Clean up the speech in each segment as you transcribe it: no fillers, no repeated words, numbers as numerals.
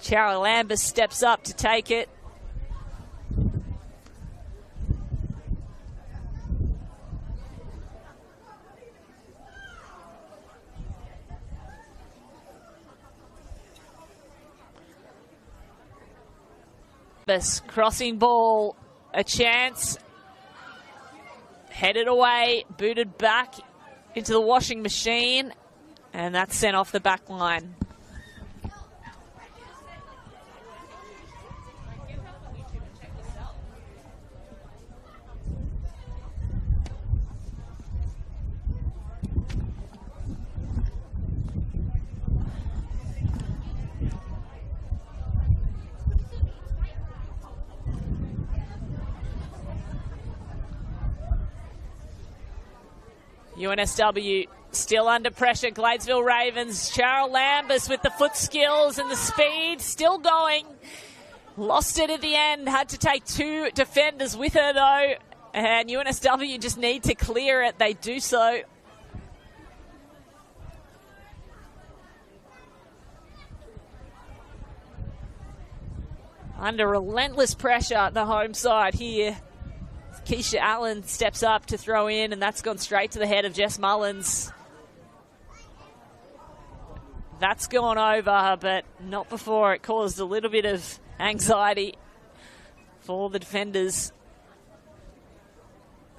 Cheryl Lambus steps up to take it. Crossing ball, a chance. Headed away, booted back into the washing machine, and that's sent off the back line. UNSW still under pressure. Gladesville Ravens. Cheryl Lambus with the foot skills and the speed. Still going. Lost it at the end. Had to take two defenders with her though. And UNSW just need to clear it. They do so. Under relentless pressure, the home side here. Keisha Allen steps up to throw in, and that's gone straight to the head of Jess Mullins. That's gone over, but not before it caused a little bit of anxiety for the defenders.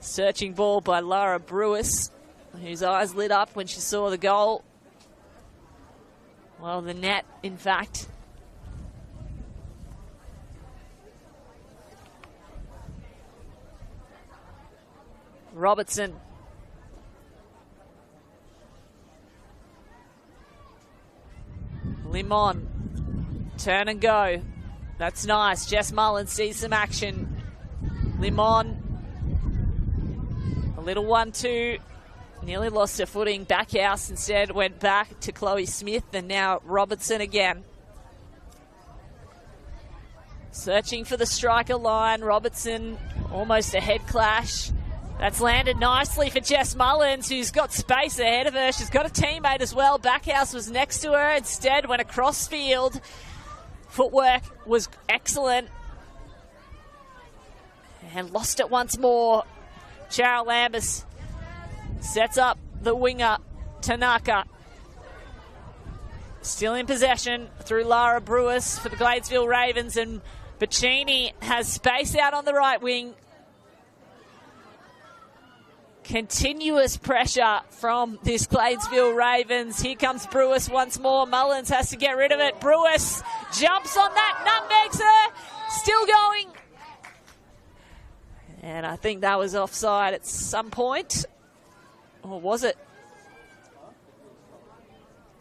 Searching ball by Lara Brewis, whose eyes lit up when she saw the goal. Well, the net, in fact. Robertson. Limon. Turn and go. That's nice. Jess Mullins sees some action. Limon. A little 1-2. Nearly lost her footing. Backhouse instead went back to Chloe Smith, and now Robertson again. Searching for the striker line. Robertson, almost a head clash. That's landed nicely for Jess Mullins, who's got space ahead of her. She's got a teammate as well. Backhouse was next to her. Instead went across field. Footwork was excellent. And lost it once more. Cheryl Lambus sets up the winger, Tanaka. Still in possession through Lara Brewis for the Gladesville Ravens. And Bacchini has space out on the right wing. Continuous pressure from this Gladesville Ravens. Here comes Brewis once more. Mullins has to get rid of it. Brewis jumps on that, nutmegs her. Still going. And I think that was offside at some point. Or was it?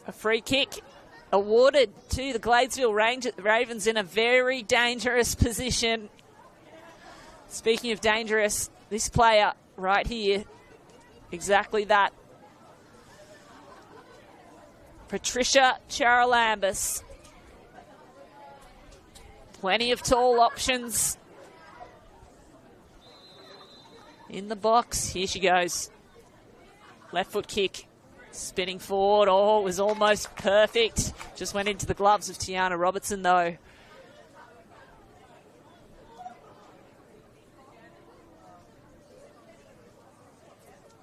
A free kick awarded to the Gladesville Ravens in a very dangerous position. Speaking of dangerous, this player right here, exactly that. Patricia Charalambus. Plenty of tall options in the box. Here she goes. Left foot kick. Spinning forward. Oh, it was almost perfect. Just went into the gloves of Tiana Robertson though.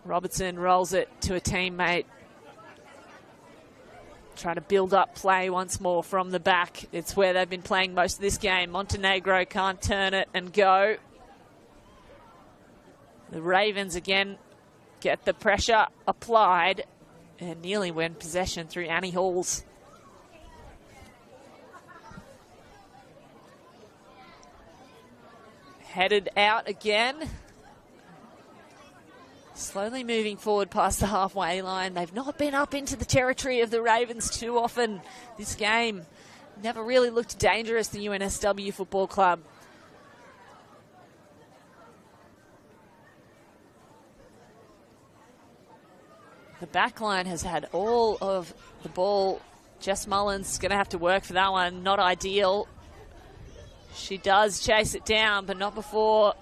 Robertson rolls it to a teammate. Trying to build up play once more from the back. It's where they've been playing most of this game. Montenegro can't turn it and go. The Ravens again get the pressure applied and nearly win possession through Annie Halls. Headed out again. Slowly moving forward past the halfway line. They've not been up into the territory of the Ravens too often this game. Never really looked dangerous, the UNSW Football Club. The back line has had all of the ball. Jess Mullins is going to have to work for that one. Not ideal. She does chase it down, but not before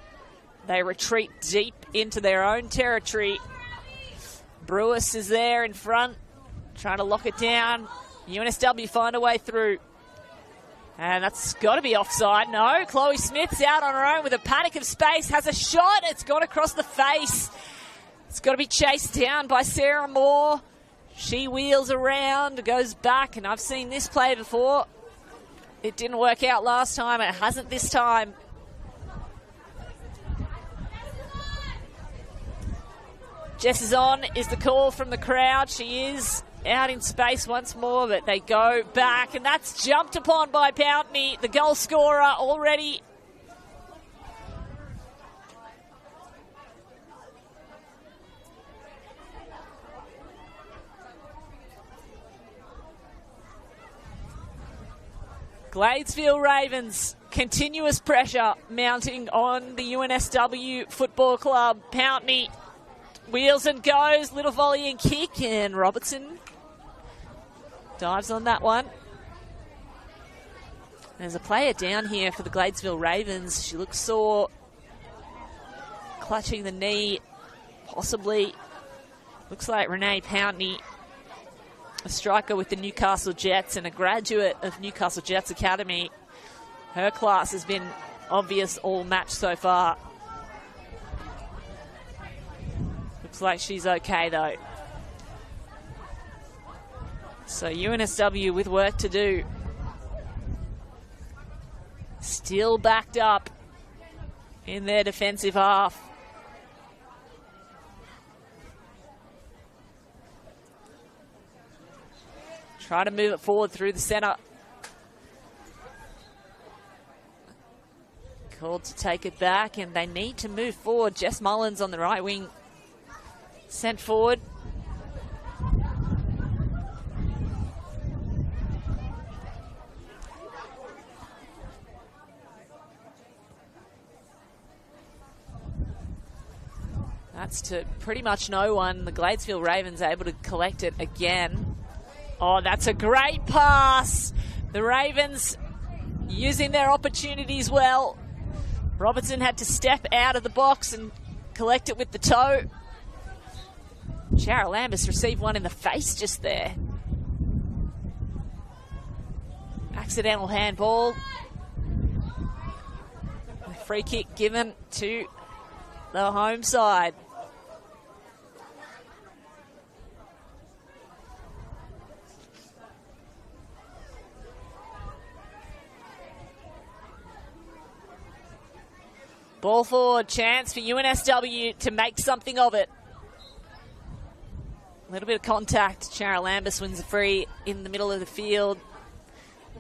they retreat deep into their own territory. Brewis is there in front, trying to lock it down. UNSW find a way through. And that's got to be offside. No, Chloe Smith's out on her own with a panic of space. Has a shot. It's gone across the face. It's got to be chased down by Sarah Moore. She wheels around, goes back, and I've seen this play before. It didn't work out last time. It hasn't this time. Jess is on is the call from the crowd. She is out in space once more, but they go back, and that's jumped upon by Pountney, the goal scorer already. Gladesville Ravens, continuous pressure mounting on the UNSW Football Club. Pountney wheels and goes, little volley and kick, and Robertson dives on that one. There's a player down here for the Gladesville Ravens. She looks sore, clutching the knee, possibly. Looks like Renee Pountney, a striker with the Newcastle Jets and a graduate of Newcastle Jets Academy. Her class has been obvious all match so far. Looks like she's okay though. So UNSW with work to do. Still backed up in their defensive half. Try to move it forward through the centre. Called to take it back, and they need to move forward. Jess Mullins on the right wing, sent forward. That's to pretty much no one. The Gladesville Ravens able to collect it again. Oh, that's a great pass. The Ravens using their opportunities well. Robertson had to step out of the box and collect it with the toe. Cheryl Lambus received one in the face just there. Accidental handball. A free kick given to the home side. Ball forward, chance for UNSW to make something of it. A little bit of contact. Cheryl Lambus wins a free in the middle of the field.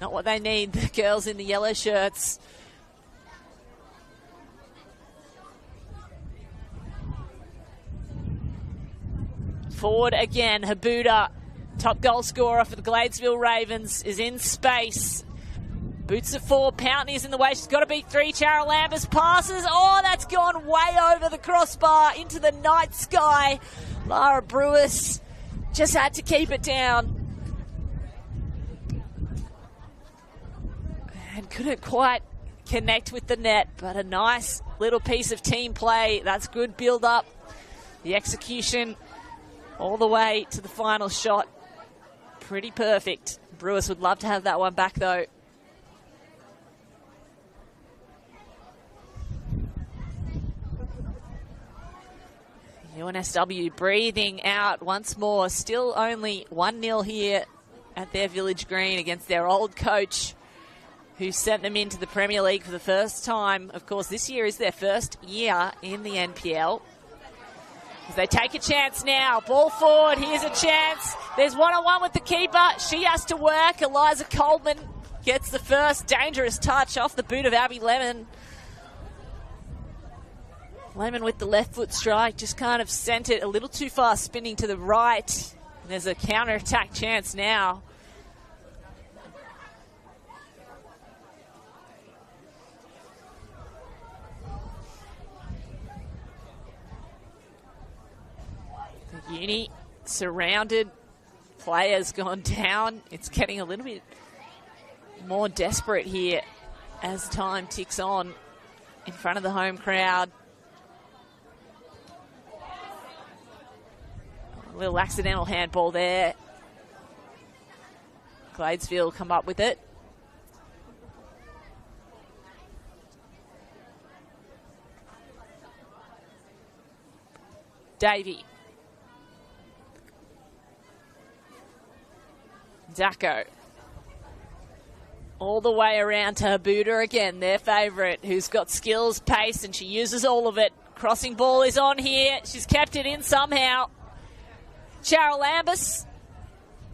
Not what they need, the girls in the yellow shirts. Forward again, Habuda, top goal scorer for the Gladesville Ravens, is in space. Boots it forward, Pountney is in the way, she's got to beat three. Cheryl Lambus passes, oh, that's gone way over the crossbar into the night sky. Lara Brewis just had to keep it down. And couldn't quite connect with the net, but a nice little piece of team play. That's good build up. The execution all the way to the final shot. Pretty perfect. Brewis would love to have that one back though. UNSW breathing out once more. Still only 1-0 here at their Village Green against their old coach who sent them into the Premier League for the first time. Of course, this year is their first year in the NPL. As they take a chance now. Ball forward. Here's a chance. There's one-on-one with the keeper. She has to work. Eliza Coleman gets the first dangerous touch off the boot of Abby Lemon. Lemon with the left foot strike, just kind of sent it a little too far, spinning to the right. And there's a counter-attack chance now. The Uni surrounded, players gone down. It's getting a little bit more desperate here as time ticks on in front of the home crowd. A little accidental handball there. Gladesville come up with it. Davey. Dacko. All the way around to Habuda again, their favourite, who's got skills, pace, and she uses all of it. Crossing ball is on here. She's kept it in somehow. Charalambous.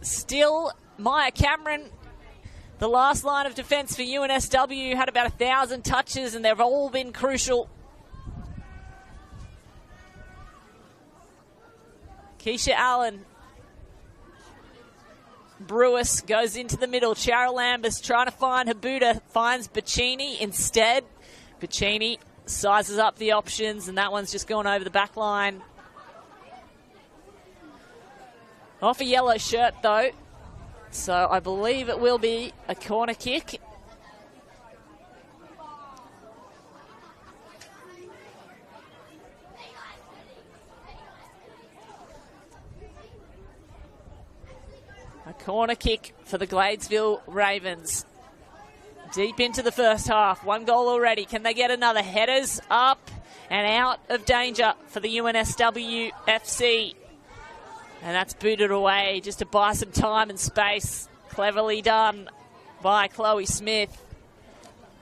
Still Maya Cameron. The last line of defence for UNSW had about 1,000 touches, and they've all been crucial. Keisha Allen. Brewis goes into the middle. Charalambous trying to find Habuda. Finds Bacchini instead. Bacchini sizes up the options, and that one's just gone over the back line. Off a yellow shirt, though. So I believe it will be a corner kick. A corner kick for the Gladesville Ravens. Deep into the first half. 1 goal already. Can they get another? Headers up and out of danger for the UNSW FC. And that's booted away just to buy some time and space. Cleverly done by Chloe Smith.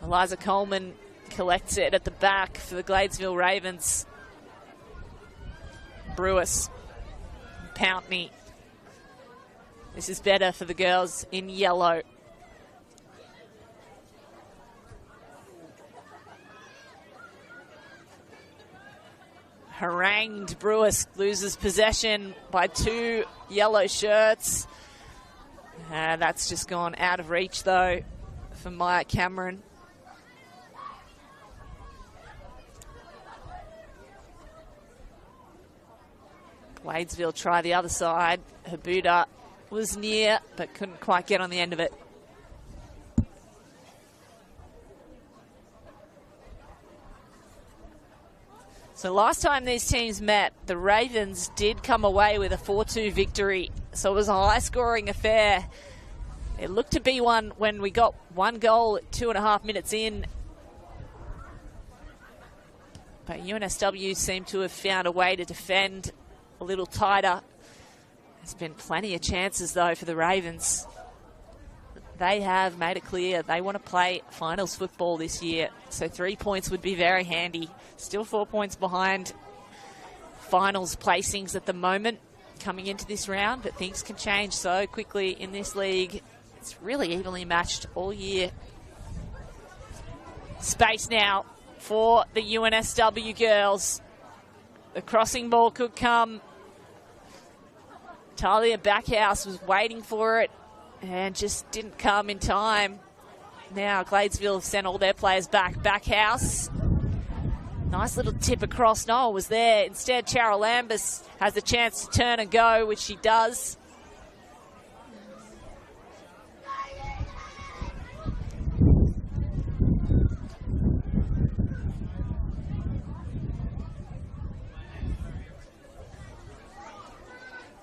Eliza Coleman collects it at the back for the Gladesville Ravens. Brewis. Pountney. This is better for the girls in yellow. Harangued. Brewis loses possession by 2 yellow shirts. And that's just gone out of reach, though, for Maya Cameron. Gladesville try the other side. Habuda was near, but couldn't quite get on the end of it. So last time these teams met, the Ravens did come away with a 4-2 victory. So it was a high-scoring affair. It looked to be one when we got 1 goal at 2.5 minutes in. But UNSW seemed to have found a way to defend a little tighter. There's been plenty of chances, though, for the Ravens. They have made it clear they want to play finals football this year. So 3 points would be very handy. Still 4 points behind finals placings at the moment coming into this round, but things can change so quickly in this league. It's really evenly matched all year. Space now for the UNSW girls. The crossing ball could come. Talia Backhouse was waiting for it and just didn't come in time. Now Gladesville have sent all their players back. Backhouse. Nice little tip across. Noel was there. Instead, Charalambous has the chance to turn and go, which she does.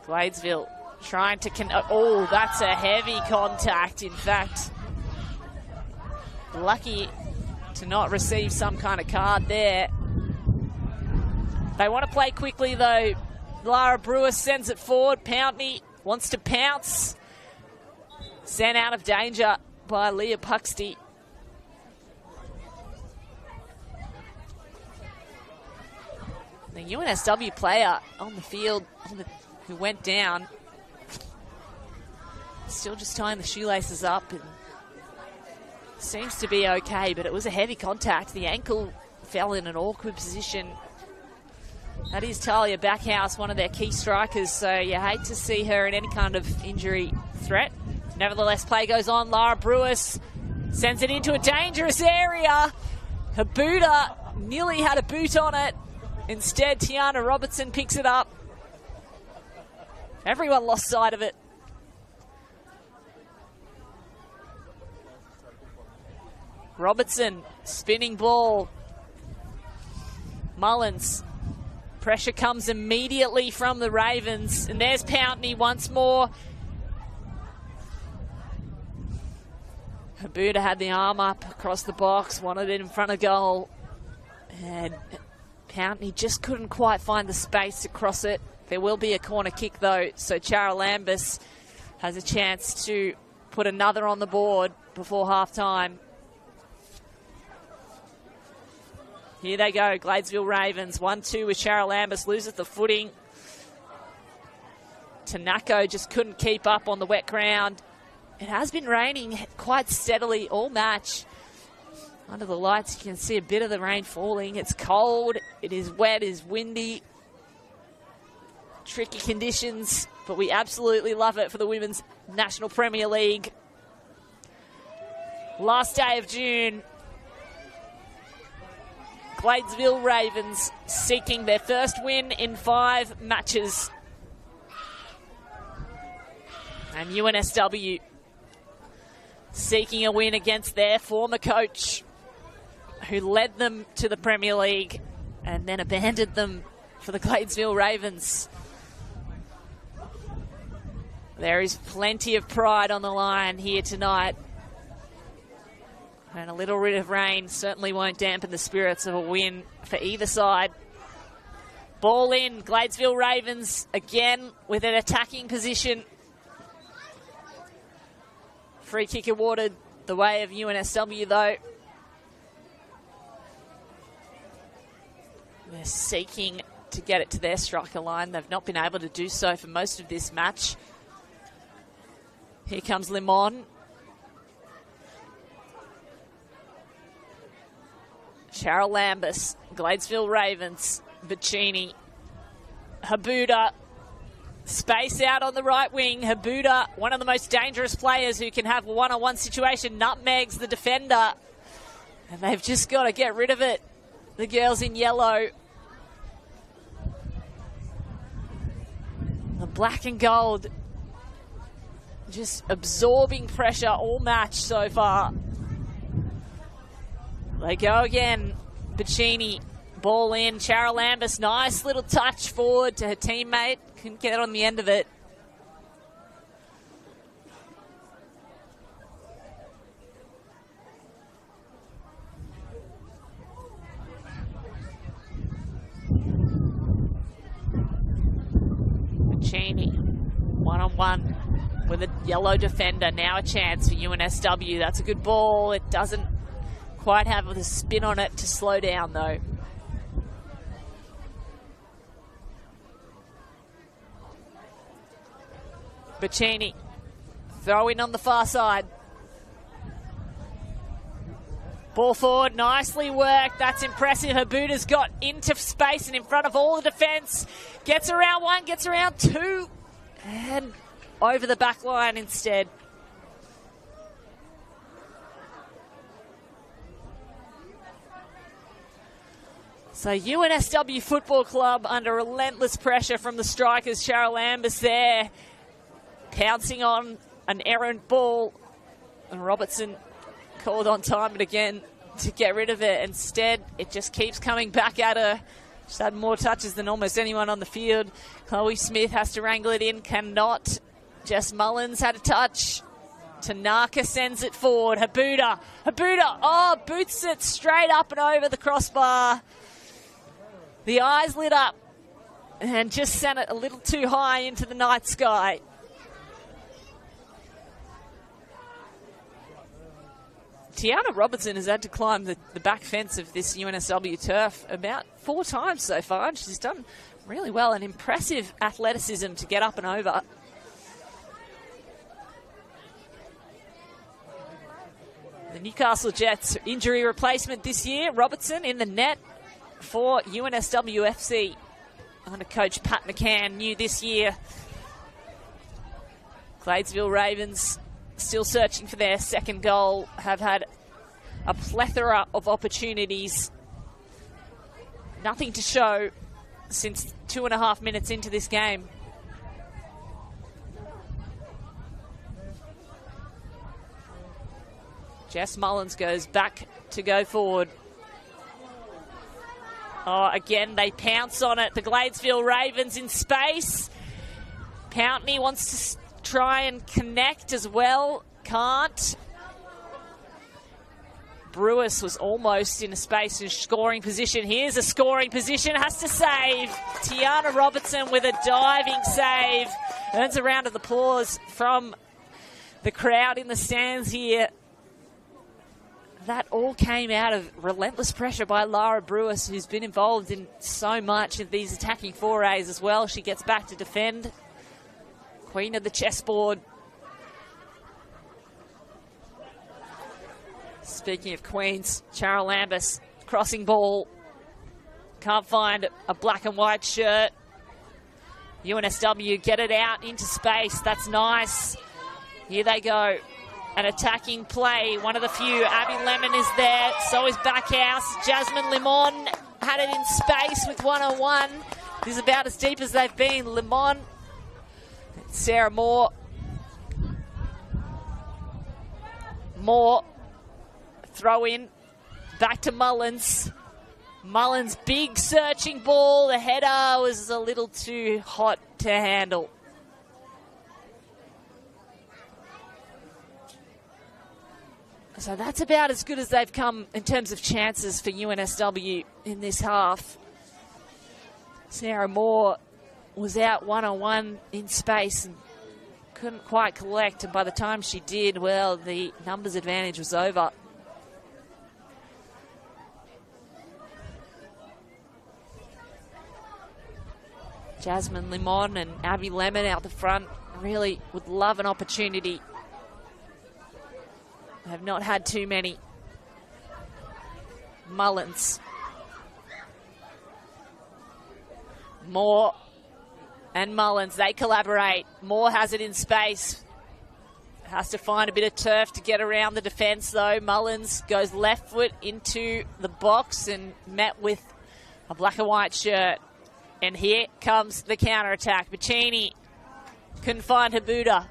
Gladesville trying to oh, that's a heavy contact, in fact. Lucky to not receive some kind of card there. They want to play quickly, though. Lara Brewer sends it forward. Pountney wants to pounce. Sent out of danger by Leah Puxty. The UNSW player on the field who went down, still just tying the shoelaces up, and seems to be okay, but it was a heavy contact. The ankle fell in an awkward position. That is Talia Backhouse, one of their key strikers, so you hate to see her in any kind of injury threat. Nevertheless, play goes on. Lara Brewis sends it into a dangerous area. Habuda nearly had a boot on it. Instead, Tiana Robertson picks it up. Everyone lost sight of it. Robertson, spinning ball. Mullins. Pressure comes immediately from the Ravens. And there's Pountney once more. Habuda had the arm up across the box, wanted it in front of goal. And Pountney just couldn't quite find the space to cross it. There will be a corner kick though, so Charalambous has a chance to put another on the board before half-time. Here they go, Gladesville Ravens. 1-2 with Charalambous, loses the footing. Tanako just couldn't keep up on the wet ground. It has been raining quite steadily all match. Under the lights, you can see a bit of the rain falling. It's cold, it is wet, it is windy. Tricky conditions, but we absolutely love it for the Women's National Premier League. Last day of June. Gladesville Ravens seeking their first win in 5 matches. And UNSW seeking a win against their former coach, who led them to the Premier League and then abandoned them for the Gladesville Ravens. There is plenty of pride on the line here tonight. And a little bit of rain certainly won't dampen the spirits of a win for either side. Ball in, Gladesville Ravens again with an attacking position. Free kick awarded the way of UNSW though. They're seeking to get it to their striker line. They've not been able to do so for most of this match. Here comes Limon. Charalambous, Gladesville Ravens, Bacchini, Habuda, space out on the right wing. Habuda, one of the most dangerous players who can have a one-on-one situation, nutmegs the defender. And they've just got to get rid of it. The girls in yellow. The black and gold just absorbing pressure all match so far. They go again. Bacchini, ball in. Charalambous, nice little touch forward to her teammate. Couldn't get on the end of it. Bacchini, one-on-one with a yellow defender. Now a chance for UNSW. That's a good ball. It doesn't quite have the spin on it to slow down though. Bacchini, throw in on the far side. Ball forward, nicely worked. That's impressive. Habuda's got into space and in front of all the defence. Gets around one, gets around two, and over the back line instead. So UNSW Football Club under relentless pressure from the strikers. Charalambous there, pouncing on an errant ball. And Robertson called on time and again to get rid of it. Instead, it just keeps coming back at her. She's had more touches than almost anyone on the field. Chloe Smith has to wrangle it in, cannot. Jess Mullins had a touch. Tanaka sends it forward. Habuda, boots it straight up and over the crossbar. The eyes lit up and just sent it a little too high into the night sky. Tiana Robertson has had to climb the back fence of this UNSW turf about 4 times so far, and she's done really well. An impressive athleticism to get up and over. The Newcastle Jets injury replacement this year. Robertson in the net for UNSW FC under coach Pat McCann, new this year. Gladesville Ravens still searching for their second goal, have had a plethora of opportunities. Nothing to show since 2.5 minutes into this game. Jess Mullins goes back to go forward. Oh, again, they pounce on it. The Gladesville Ravens in space. Pountney wants to try and connect as well. Can't. Brewis was almost in a space in scoring position. Here's a scoring position, has to save. Tiana Robertson with a diving save. Earns a round of applause from the crowd in the stands here. That all came out of relentless pressure by Lara Brewis, who's been involved in so much of these attacking forays as well. She gets back to defend. Queen of the chessboard. Speaking of queens, Cheryl Lambus, crossing ball. Can't find a black and white shirt. UNSW get it out into space. That's nice. Here they go. An attacking play, one of the few. Abby Lemon is there, so is Backhouse. Jasmine Limon had it in space with 1-on-1. This is about as deep as they've been. Limon, Sarah Moore. Moore, throw in, back to Mullins. Mullins, big searching ball. The header was a little too hot to handle. So that's about as good as they've come in terms of chances for UNSW in this half. Sarah Moore was out 1-on-1 in space and couldn't quite collect. And by the time she did, well, the numbers advantage was over. Jasmine Limon and Abby Lemon out the front really would love an opportunity. Have not had too many. Mullins. Moore and Mullins, they collaborate. Moore has it in space. Has to find a bit of turf to get around the defence though. Mullins goes left foot into the box and met with a black and white shirt. And here comes the counter-attack. Bacchini couldn't find Habuda.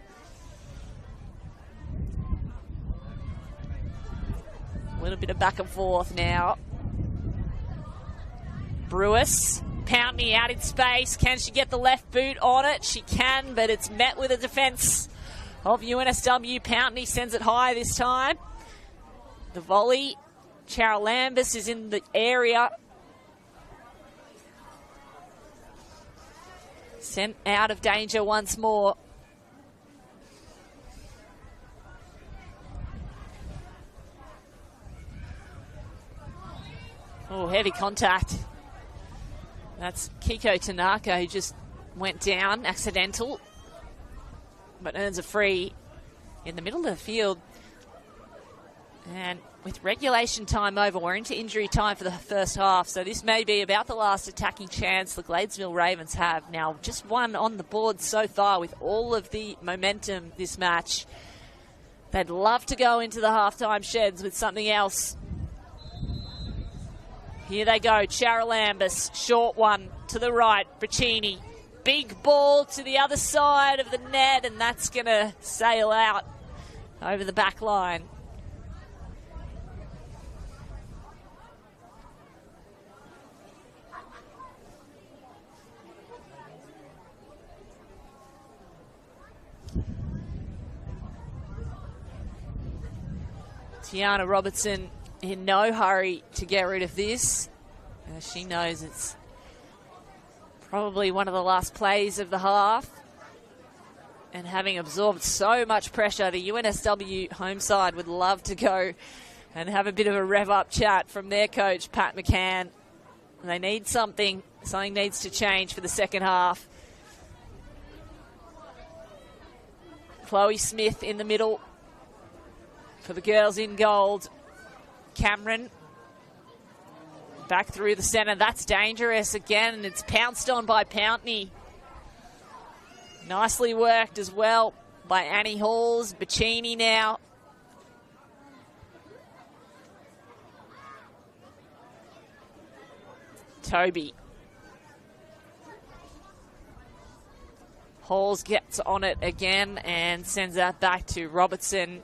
A little bit of back and forth now. Brewis, Pountney out in space. Can she get the left boot on it? She can, but it's met with a defence of UNSW. Pountney sends it high this time. The volley. Cheryl Lambus is in the area. Sent out of danger once more. Oh, heavy contact. That's Kiko Tanaka, who just went down, accidental, but earns a free in the middle of the field. And with regulation time over, we're into injury time for the first half, so this may be about the last attacking chance the Gladesville Ravens have. Now, just one on the board so far with all of the momentum this match. They'd love to go into the halftime sheds with something else. Here they go, Charalambus, short one to the right, Bacchini. Big ball to the other side of the net, and that's going to sail out over the back line. Tiana Robertson in no hurry to get rid of this. She knows it's probably one of the last plays of the half. And having absorbed so much pressure, the UNSW home side would love to go and have a bit of a rev-up chat from their coach, Pat McCann. They need something. Something needs to change for the second half. Chloe Smith in the middle for the girls in gold. Cameron back through the centre. That's dangerous again. It's pounced on by Pountney. Nicely worked as well by Annie Halls. Bacchini now. Toby. Halls gets on it again and sends that back to Robertson.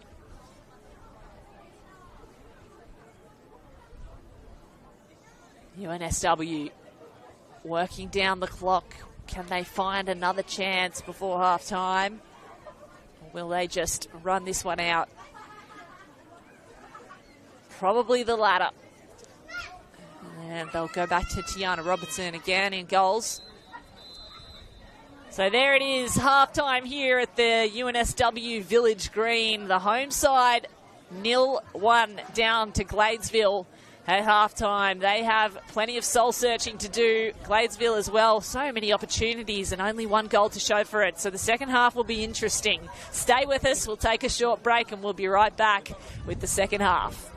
UNSW working down the clock. Can they find another chance before half-time? Or will they just run this one out? Probably the latter. And they'll go back to Tiana Robertson again in goals. So there it is, halftime here at the UNSW Village Green. The home side 0-1 down to Gladesville at halftime. They have plenty of soul searching to do. Gladesville as well. So many opportunities and only one goal to show for it. So the second half will be interesting. Stay with us. We'll take a short break and we'll be right back with the second half.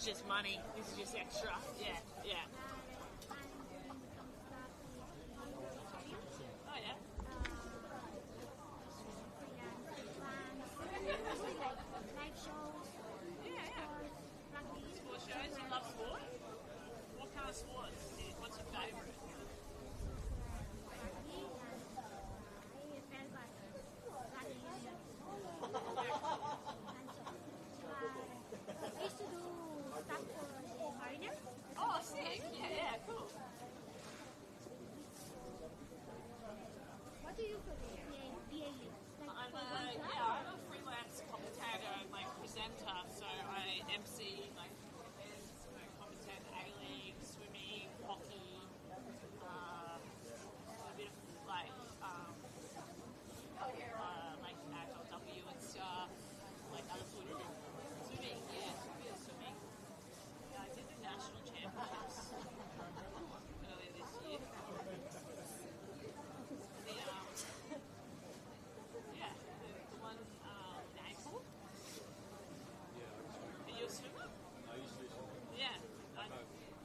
is just money. This is just extra. Yeah, yeah. Oh, yeah. Live shows. Sport shows. You love sport? What kind of sports? What's your favourite? I used to do stuff for the Mariner. Oh, sick. Yeah, cool. What do you do? BAU. I'm a freelance commentator and presenter, so I MC events, commentate A-League, swimming, hockey, a bit of NSW and stuff, other footage. Swimming, yeah, a bit of swimming. Yeah, I did the national championships earlier this year. The one Naples. Are you a swimmer? I used to swim. Yeah, on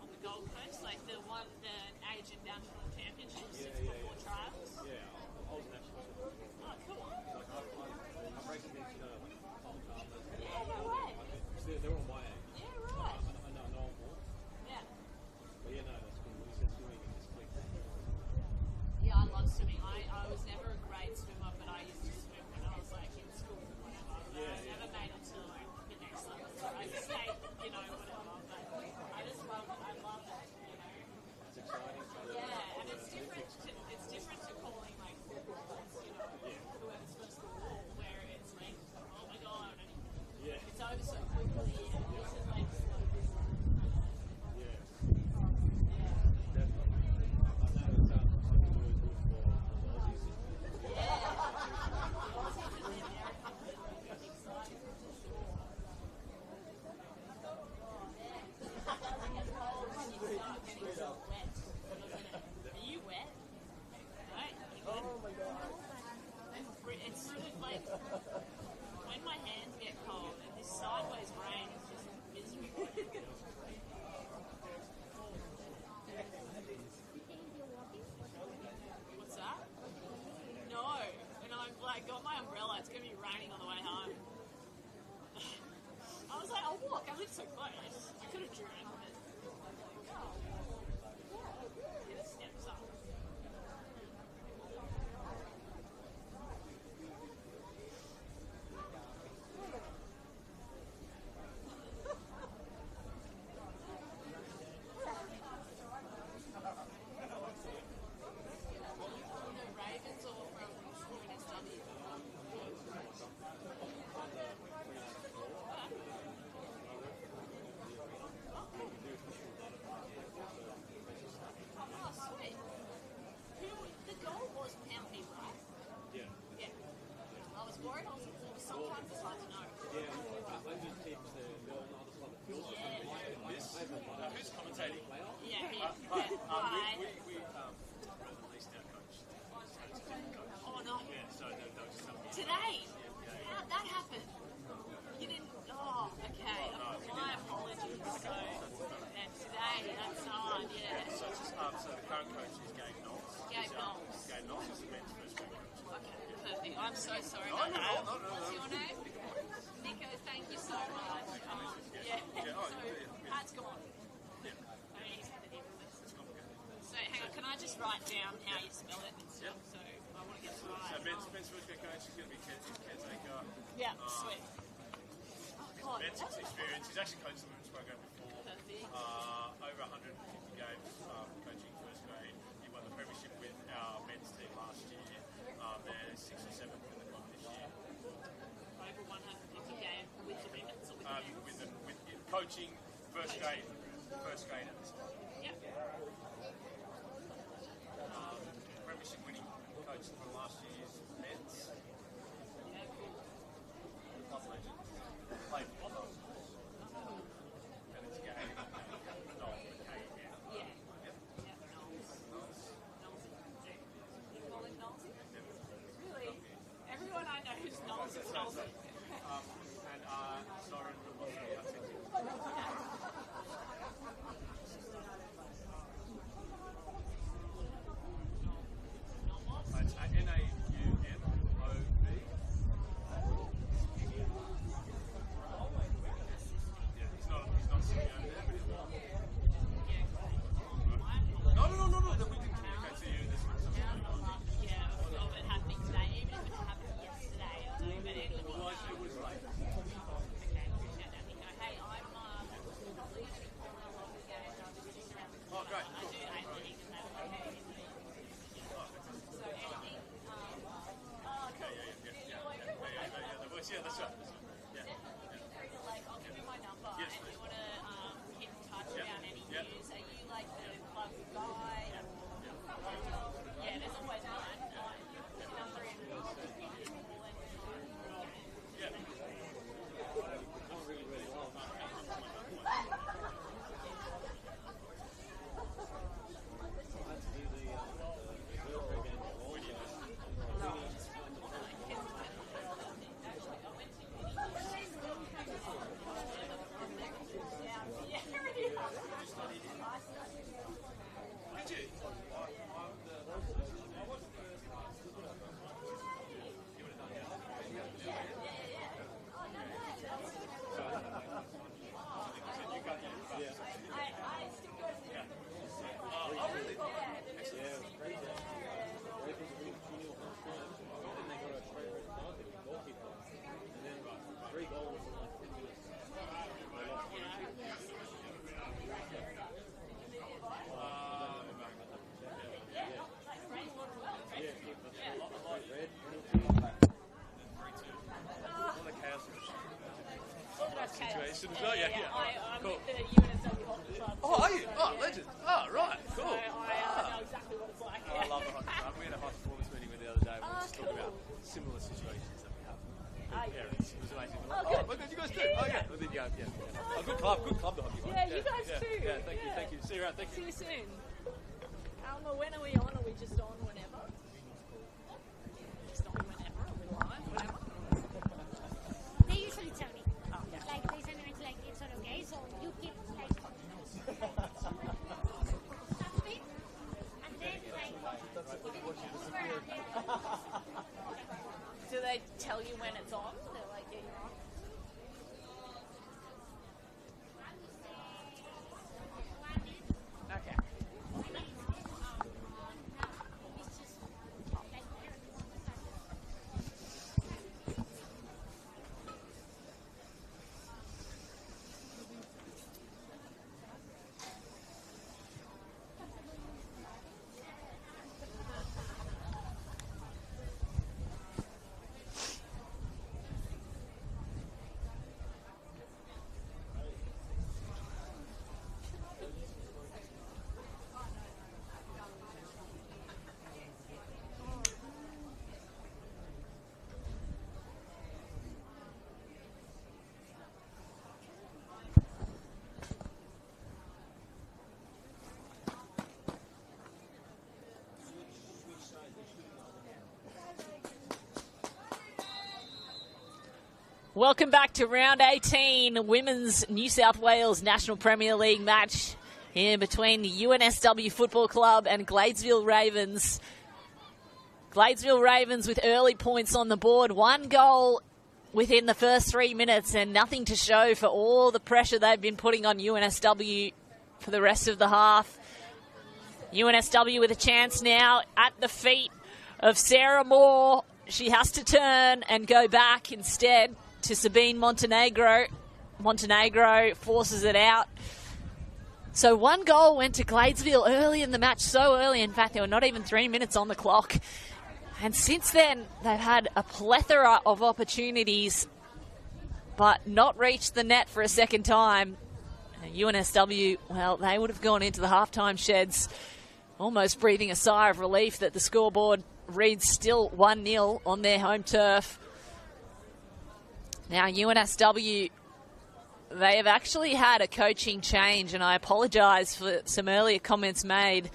the Gold Coast, the one, the age and national championships before trials. Yeah, I was national swimmer. Oh, cool. I'm racing against Yeah, no way. They're all my age. Yeah, right. I know I'm more. Yeah. But yeah, no, that's cool. You said swimming and just clicked. Yeah, I love swimming. I was never a great swimmer, but I used to swim when I was in school or whatever. I never made it to the next level. So I just stayed, whatever. But I just love it. I love it, It's exciting. Yeah, and it's different to calling whoever's first to the wall, where it's oh my god, and it's over so quickly, and this is slow. Yeah. Definitely. I know it's something really good for the Aussie system. Are you wet? Right? Oh my god. It's really when my hands get cold and this sideways rain is just miserable. What's that? No. And I'm got my umbrella. It's going to be raining on the way home. I was I'll walk. I live so close. I could have driven. Get the steps up. Ravens or from UNSW? Oh, sweet. The goal was Poundby, right? Yeah. Yeah. I was worried. Sometimes it's hard to know. Yeah, I just keep the other side of the field. Yeah. Who's commentating? Yeah, he. We released our coach. Oh, no. Yeah, so that was just something. Today? How'd that happen? You didn't. Oh, okay. My apologies. So, and today, that's hard, yeah. So the current coach is Gabe Knowles. Gabe Knowles. Gabe Knowles is the men's first grade coach. Okay, perfect. I'm so sorry No, about no, that. no, no, What's no. your name? Nico, thank you so much. That's gone. Yeah. I mean, he's had to deal with this. It's complicated. So, hang on, can I just write down how you spell it and stuff? So, I want to get it right. So men's first grade coach is going to be caretaker. Yeah, sweet. Oh, God. Men's experience. He's actually coached the women's program before. Perfect. Over 150 games coaching first grade. He won the premiership with our men's team last year. They're 6th or 7th in the comp this year. Over 150 games with the women's or with the men's? With coaching first grade at this time. Yep. Premiership winning coach from last year's men's. Yeah, cool. Club legend. Played for Otto. And it's Gabe. No, K-E-N. Yeah. Yeah, Knowles. You call him Knowles? Really? Everyone I know who's Knowles is Knowles. And Soren, who was the Situation as well, yeah. I'm Cool. with the UNSW Hockey Club. Oh, are you? Oh, legend. Oh, right, cool. So I know exactly what it's like. I love the hockey club. We had a high performance meeting with the other day. We were just talking about similar situations that we have with parents. It was amazing. Oh, good. What did you guys do? Oh, yeah. Well, then, yeah. Oh, good club, the hockey club. Yeah, you guys too. Yeah, thank you. See you around, thank you. See you soon. Alma, when are we on? Are we just on whenever? Just on whenever? Are we live? Whenever? They usually tell me. Oh, yeah. Like they send me like it's not okay, so you keep like stop it, and then like Do they tell you when it's on? They're like, yeah, you're on. Okay. it's just like Welcome back to round 18, Women's New South Wales National Premier League match here between the UNSW Football Club and Gladesville Ravens. Gladesville Ravens with early points on the board, 1 goal within the first 3 minutes and nothing to show for all the pressure they've been putting on UNSW for the rest of the half. UNSW with a chance now at the feet of Sarah Moore. She has to turn and go back instead to Sabine Montenegro. Montenegro forces it out. So 1 goal went to Gladesville early in the match, so early. In fact, there were not even 3 minutes on the clock. And since then, they've had a plethora of opportunities, but not reached the net for a second time. And UNSW, well, they would have gone into the halftime sheds almost breathing a sigh of relief that the scoreboard reads still 1-0 on their home turf. Now, UNSW, they have actually had a coaching change, and I apologise for some earlier comments made.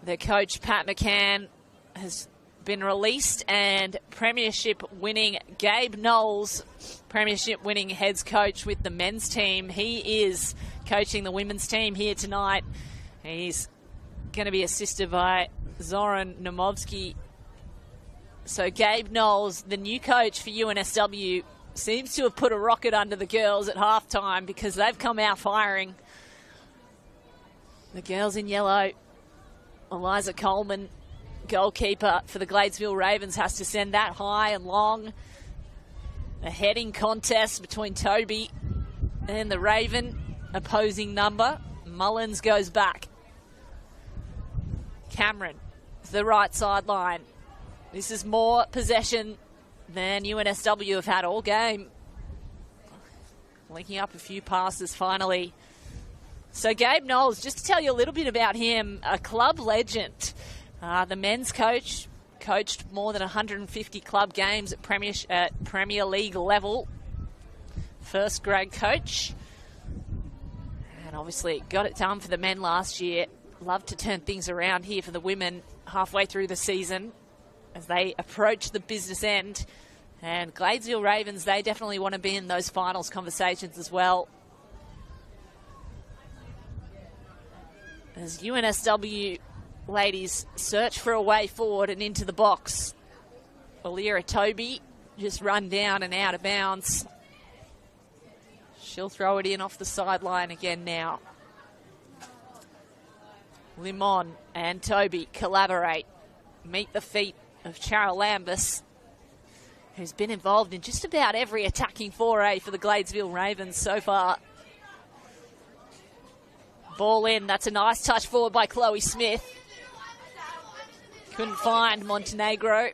Their coach, Pat McCann, has been released, and premiership-winning Gabe Knowles, premiership-winning heads coach with the men's team, he is coaching the women's team here tonight. He's going to be assisted by Zoran Nomovsky. So Gabe Knowles, the new coach for UNSW, seems to have put a rocket under the girls at halftime because they've come out firing. The girls in yellow, Eliza Coleman, goalkeeper for the Gladesville Ravens, has to send that high and long. A heading contest between Toby and the Raven opposing number. Mullins goes back. Cameron, the right sideline. This is more possession than UNSW have had all game. Linking up a few passes finally. So Gabe Knowles, just to tell you a little bit about him, a club legend. The men's coach, coached more than 150 club games at Premier League level. First grade coach. And obviously got it done for the men last year. Love to turn things around here for the women halfway through the season as they approach the business end. And Gladesville Ravens, they definitely want to be in those finals conversations as well. As UNSW ladies search for a way forward and into the box. Alira Toby just run down and out of bounds. She'll throw it in off the sideline again now. Limon and Toby collaborate. Meet the feet of Cheryl Lambus, who's been involved in just about every attacking foray for the Gladesville Ravens so far. Ball in, that's a nice touch forward by Chloe Smith. Couldn't find Montenegro.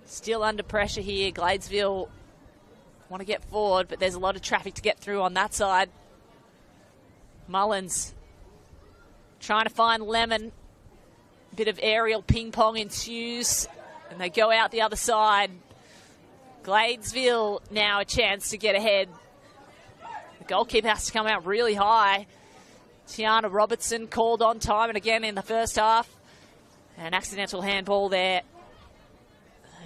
Still under pressure here. Gladesville want to get forward, but there's a lot of traffic to get through on that side. Mullins trying to find Lemon. Bit of aerial ping pong ensues, and they go out the other side. Gladesville now a chance to get ahead. The goalkeeper has to come out really high. Tiana Robertson called on time and again in the first half. An accidental handball there.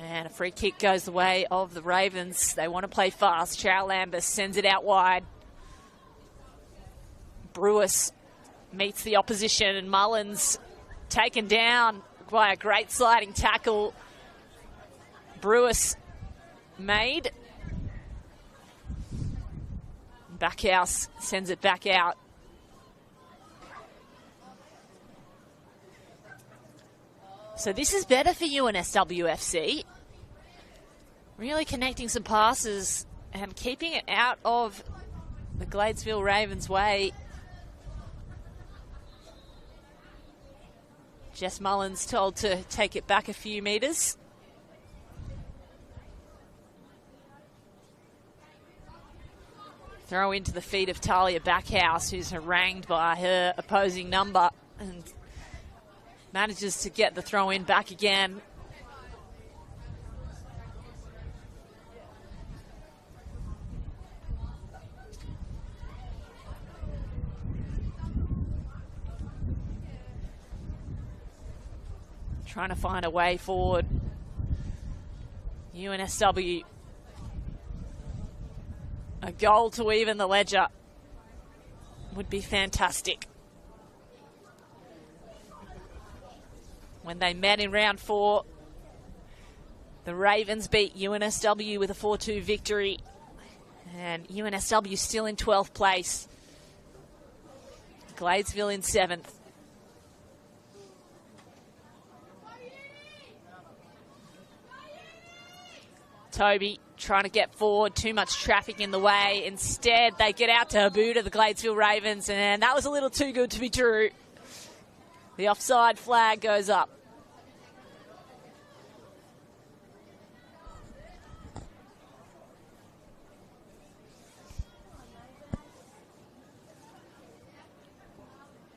And a free kick goes the way of the Ravens. They want to play fast. Cheryl Lambus sends it out wide. Brewis meets the opposition, and Mullins taken down by a great sliding tackle. Brewis made. Backhouse sends it back out. So this is better for UNSWFC. Really connecting some passes and keeping it out of the Gladesville Ravens' way. Jess Mullins told to take it back a few metres. Throw into the feet of Talia Backhouse, who's harangued by her opposing number and manages to get the throw in back again. Trying to find a way forward. UNSW. A goal to even the ledger would be fantastic. When they met in round 4, the Ravens beat UNSW with a 4-2 victory. And UNSW still in 12th place. Gladesville in 7th. Toby trying to get forward, too much traffic in the way. Instead, they get out to Habuda, the Gladesville Ravens, and that was a little too good to be true. The offside flag goes up.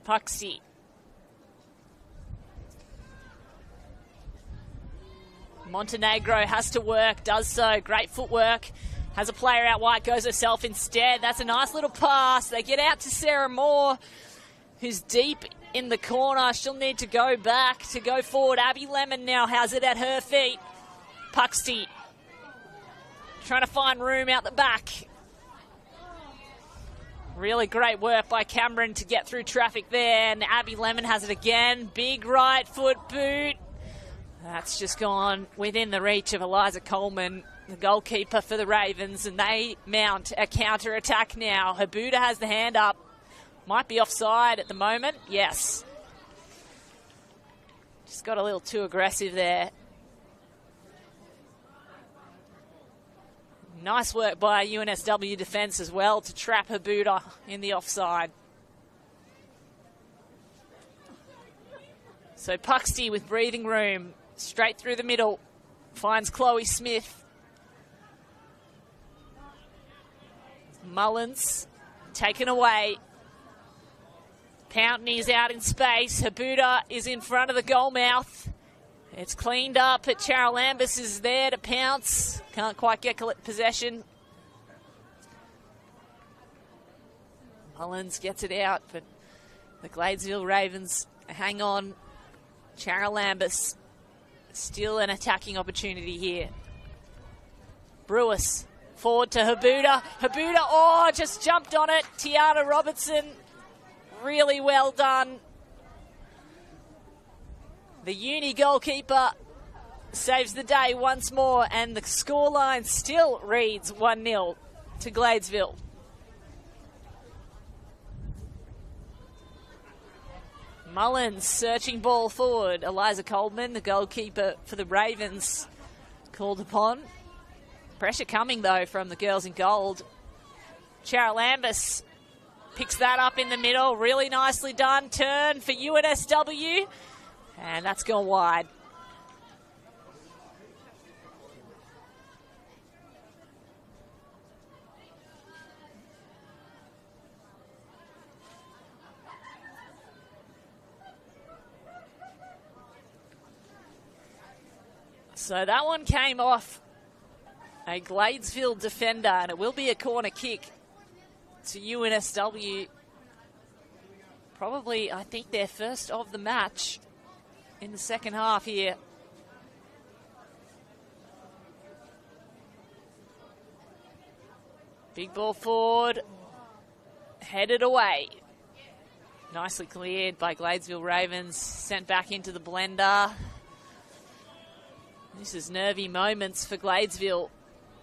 Puxi. Montenegro has to work, does so. Great footwork. Has a player out wide, goes herself instead. That's a nice little pass. They get out to Sarah Moore, who's deep in the corner. She'll need to go back to go forward. Abby Lemon now has it at her feet. Puxi trying to find room out the back. Really great work by Cameron to get through traffic there. And Abby Lemon has it again. Big right foot boot. That's just gone within the reach of Eliza Coleman, the goalkeeper for the Ravens, and they mount a counter-attack now. Habuda has the hand up. Might be offside at the moment. Yes. Just got a little too aggressive there. Nice work by UNSW defence as well to trap Habuda in the offside. So Puxty with breathing room, straight through the middle, finds Chloe Smith. Mullins taken away. Pountney's out in space. Habuda is in front of the goal mouth. It's cleaned up, but Charalambous is there to pounce. Can't quite get possession. Mullins gets it out, but the Gladesville Ravens hang on. Charalambous still an attacking opportunity here. Brewis forward to Habuda. Habuda, oh, just jumped on it. Tiana Robertson, really well done. The uni goalkeeper saves the day once more, and the scoreline still reads 1-0 to Gladesville. Mullins searching ball forward. Eliza Coleman, the goalkeeper for the Ravens, called upon. Pressure coming, though, from the girls in gold. Charalambous picks that up in the middle. Really nicely done. Turn for UNSW. And that's gone wide. So that one came off a Gladesville defender, and it will be a corner kick to UNSW. Probably, I think, their first of the match in the second half here. Big ball forward, headed away. Nicely cleared by Gladesville Ravens, sent back into the blender. This is nervy moments for Gladesville.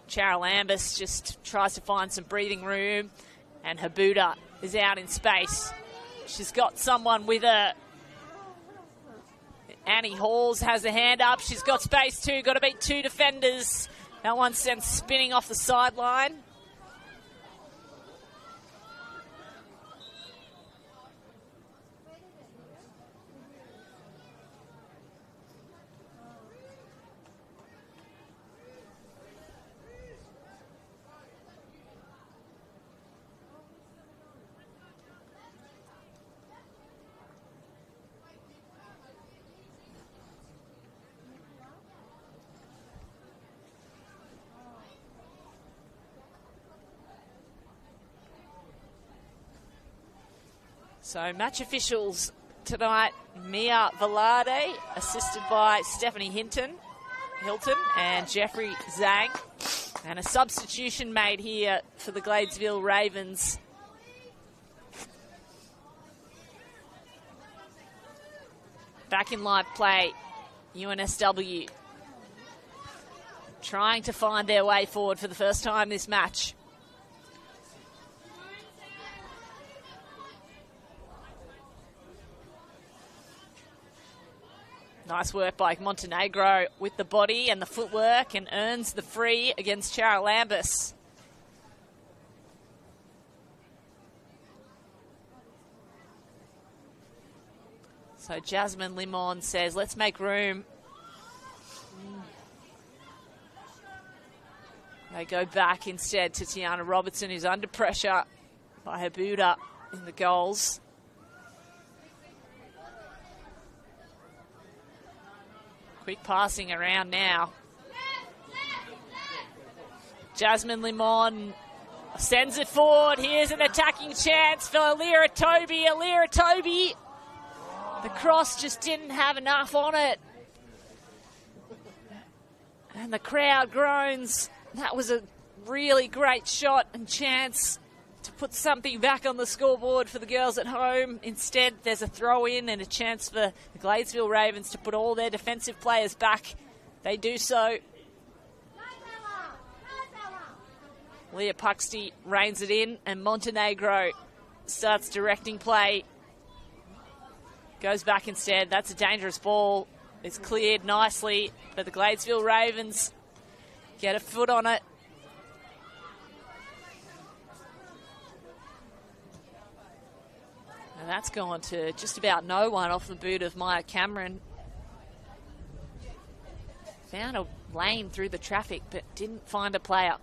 Charalambous just tries to find some breathing room, and Habuda is out in space. She's got someone with her. Annie Halls has a hand up. She's got space too. Got to beat two defenders. That one sent spinning off the sideline. So match officials tonight, Mia Velarde, assisted by Stephanie Hilton and Jeffrey Zhang. And a substitution made here for the Gladesville Ravens. Back in live play, UNSW trying to find their way forward for the first time this match. Nice work by Montenegro with the body and the footwork, and earns the free against Charalambous. So Jasmine Limon says, let's make room. They go back instead to Tiana Robertson, who's under pressure by Habuda in the goals. Quick passing around now. Jasmine Limon sends it forward. Here's an attacking chance for Alira Toby. Alira Toby. The cross just didn't have enough on it. And the crowd groans. That was a really great shot and chance to put something back on the scoreboard for the girls at home. Instead, there's a throw-in and a chance for the Gladesville Ravens to put all their defensive players back. They do so. Leah Puxty reins it in, and Montenegro starts directing play. Goes back instead. That's a dangerous ball. It's cleared nicely, but the Gladesville Ravens get a foot on it. And That's gone to just about no one off the boot of Maya Cameron. Found a lane through the traffic, but didn't find a player.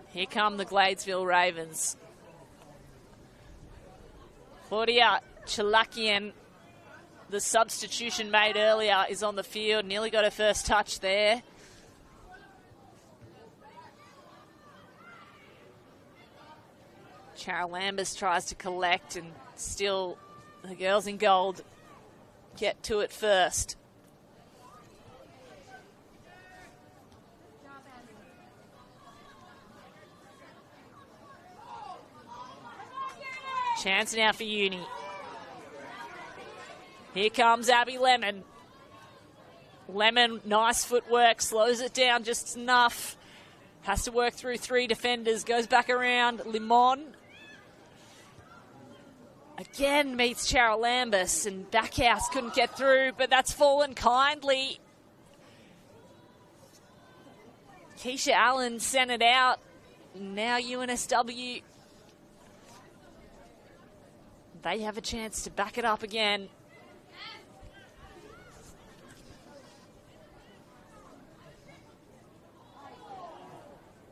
Here come the Gladesville Ravens. Claudia Chalakian, the substitution made earlier, is on the field. Nearly got her first touch there. Cheryl Lambus tries to collect, and still the girls in gold get to it first. Chance now for Uni. Here comes Abby Lemon. Lemon, nice footwork, slows it down just enough. Has to work through 3 defenders, goes back around. Limon. Again meets Cheryl Lambus, and Backhouse couldn't get through, but that's fallen kindly. Keisha Allen sent it out. Now UNSW, they have a chance to back it up again.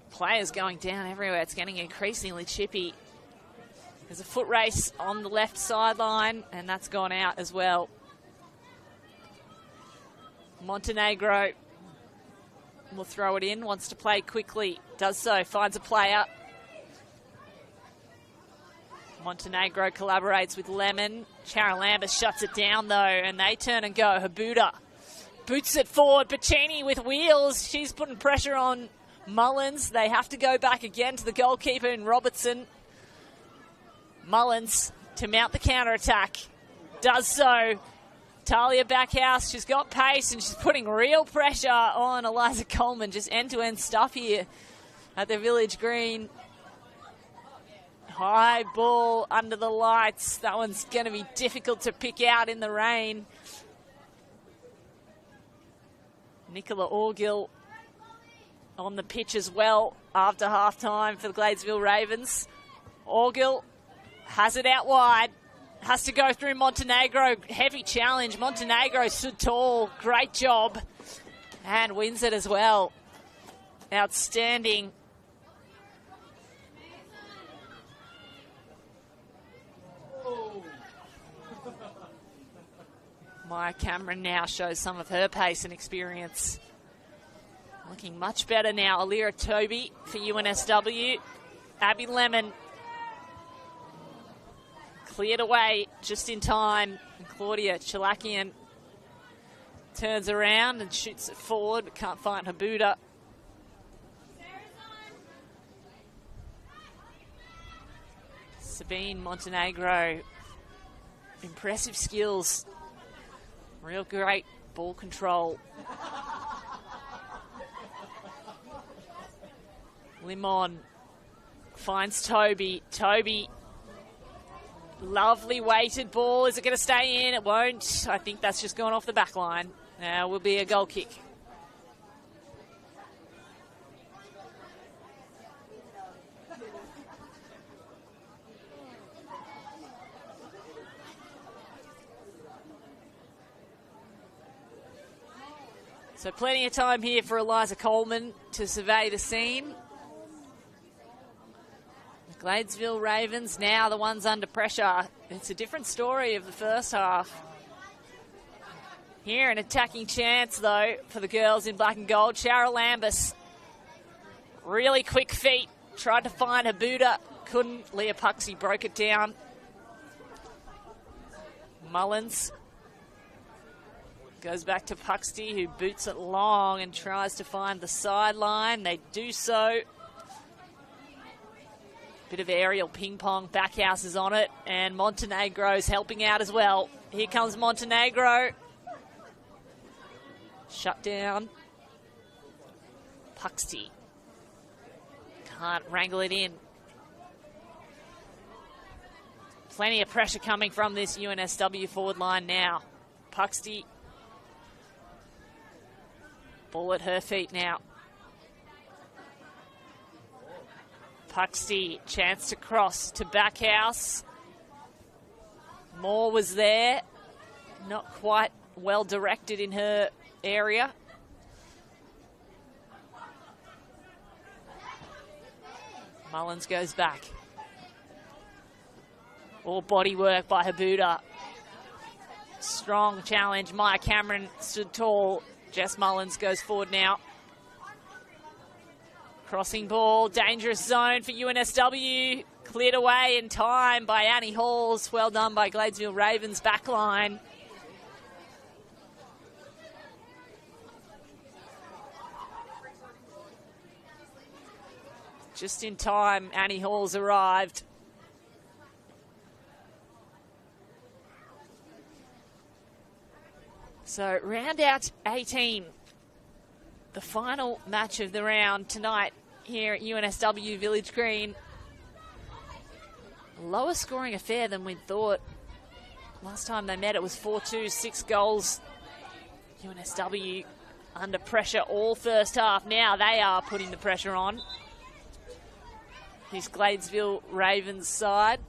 Players going down everywhere. It's getting increasingly chippy. There's a foot race on the left sideline, and that's gone out as well. Montenegro will throw it in, wants to play quickly, does so, finds a player. Montenegro collaborates with Lemon. Cheryl Lambus shuts it down though, and they turn and go. Habuda boots it forward. Pacini with wheels. She's putting pressure on Mullins. They have to go back again to the goalkeeper in Robertson. Mullins to mount the counter-attack. Does so. Talia Backhouse, she's got pace and she's putting real pressure on Eliza Coleman. Just end-to-end stuff here at the Village Green. High ball under the lights. That one's going to be difficult to pick out in the rain. Nicola Orgill on the pitch as well after half-time for the Gladesville Ravens. Orgill has it out wide. Has to go through Montenegro. Heavy challenge. Montenegro stood tall. Great job. And wins it as well. Outstanding. Maya Cameron now shows some of her pace and experience. Looking much better now. Alira Toby for UNSW. Abby Lemon cleared away just in time. And Claudia Chalakian turns around and shoots it forward, but can't find Habuda. Sabine Montenegro. Impressive skills. Real great ball control. Limon finds Toby. Toby, lovely weighted ball. Is it going to stay in? It won't. I think that's just gone off the back line. Now will be a goal kick. So plenty of time here for Eliza Coleman to survey the scene. The Gladesville Ravens now the ones under pressure. It's a different story of the first half. Here an attacking chance though for the girls in black and gold. Cheryl Lambus, really quick feet. Tried to find Habuda, couldn't. Leah Puxey broke it down. Mullins goes back to Puxty, who boots it long and tries to find the sideline. They do so. Bit of aerial ping pong. Backhouse is on it, and Montenegro's helping out as well. Here comes Montenegro. Shut down. Puxty can't wrangle it in. Plenty of pressure coming from this UNSW forward line now. Puxty. Ball at her feet now. Puxty, chance to cross to Backhouse. Moore was there. Not quite well directed in her area. Mullins goes back. All body work by Habuda. Strong challenge. Maya Cameron stood tall. Jess Mullins goes forward now. Crossing ball, dangerous zone for UNSW. Cleared away in time by Annie Halls. Well done by Gladesville Ravens backline. Just in time, Annie Halls arrived. So round out 18. The final match of the round tonight here at UNSW Village Green. Lower scoring affair than we thought. Last time they met it was 4-2, 6 goals. UNSW under pressure all first half. Now they are putting the pressure on. This Gladesville Ravens side.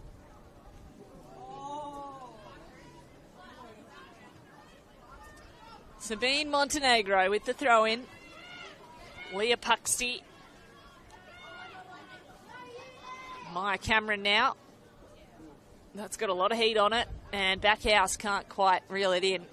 Sabine Montenegro with the throw-in. Leah Puxty. Maya Cameron now. That's got a lot of heat on it, and Backhouse can't quite reel it in.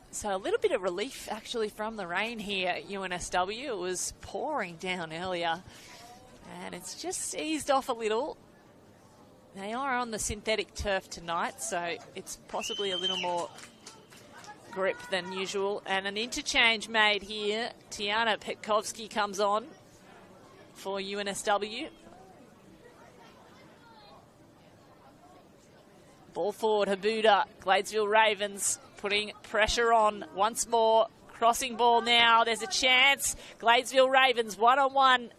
So a little bit of relief actually from the rain here at UNSW. It was pouring down earlier, and it's just eased off a little. They are on the synthetic turf tonight, so it's possibly a little more grip than usual. And an interchange made here. Tiana Petkovsky comes on for UNSW. Ball forward, Habuda. Gladesville Ravens putting pressure on once more. Crossing ball now. There's a chance. Gladesville Ravens one-on-one.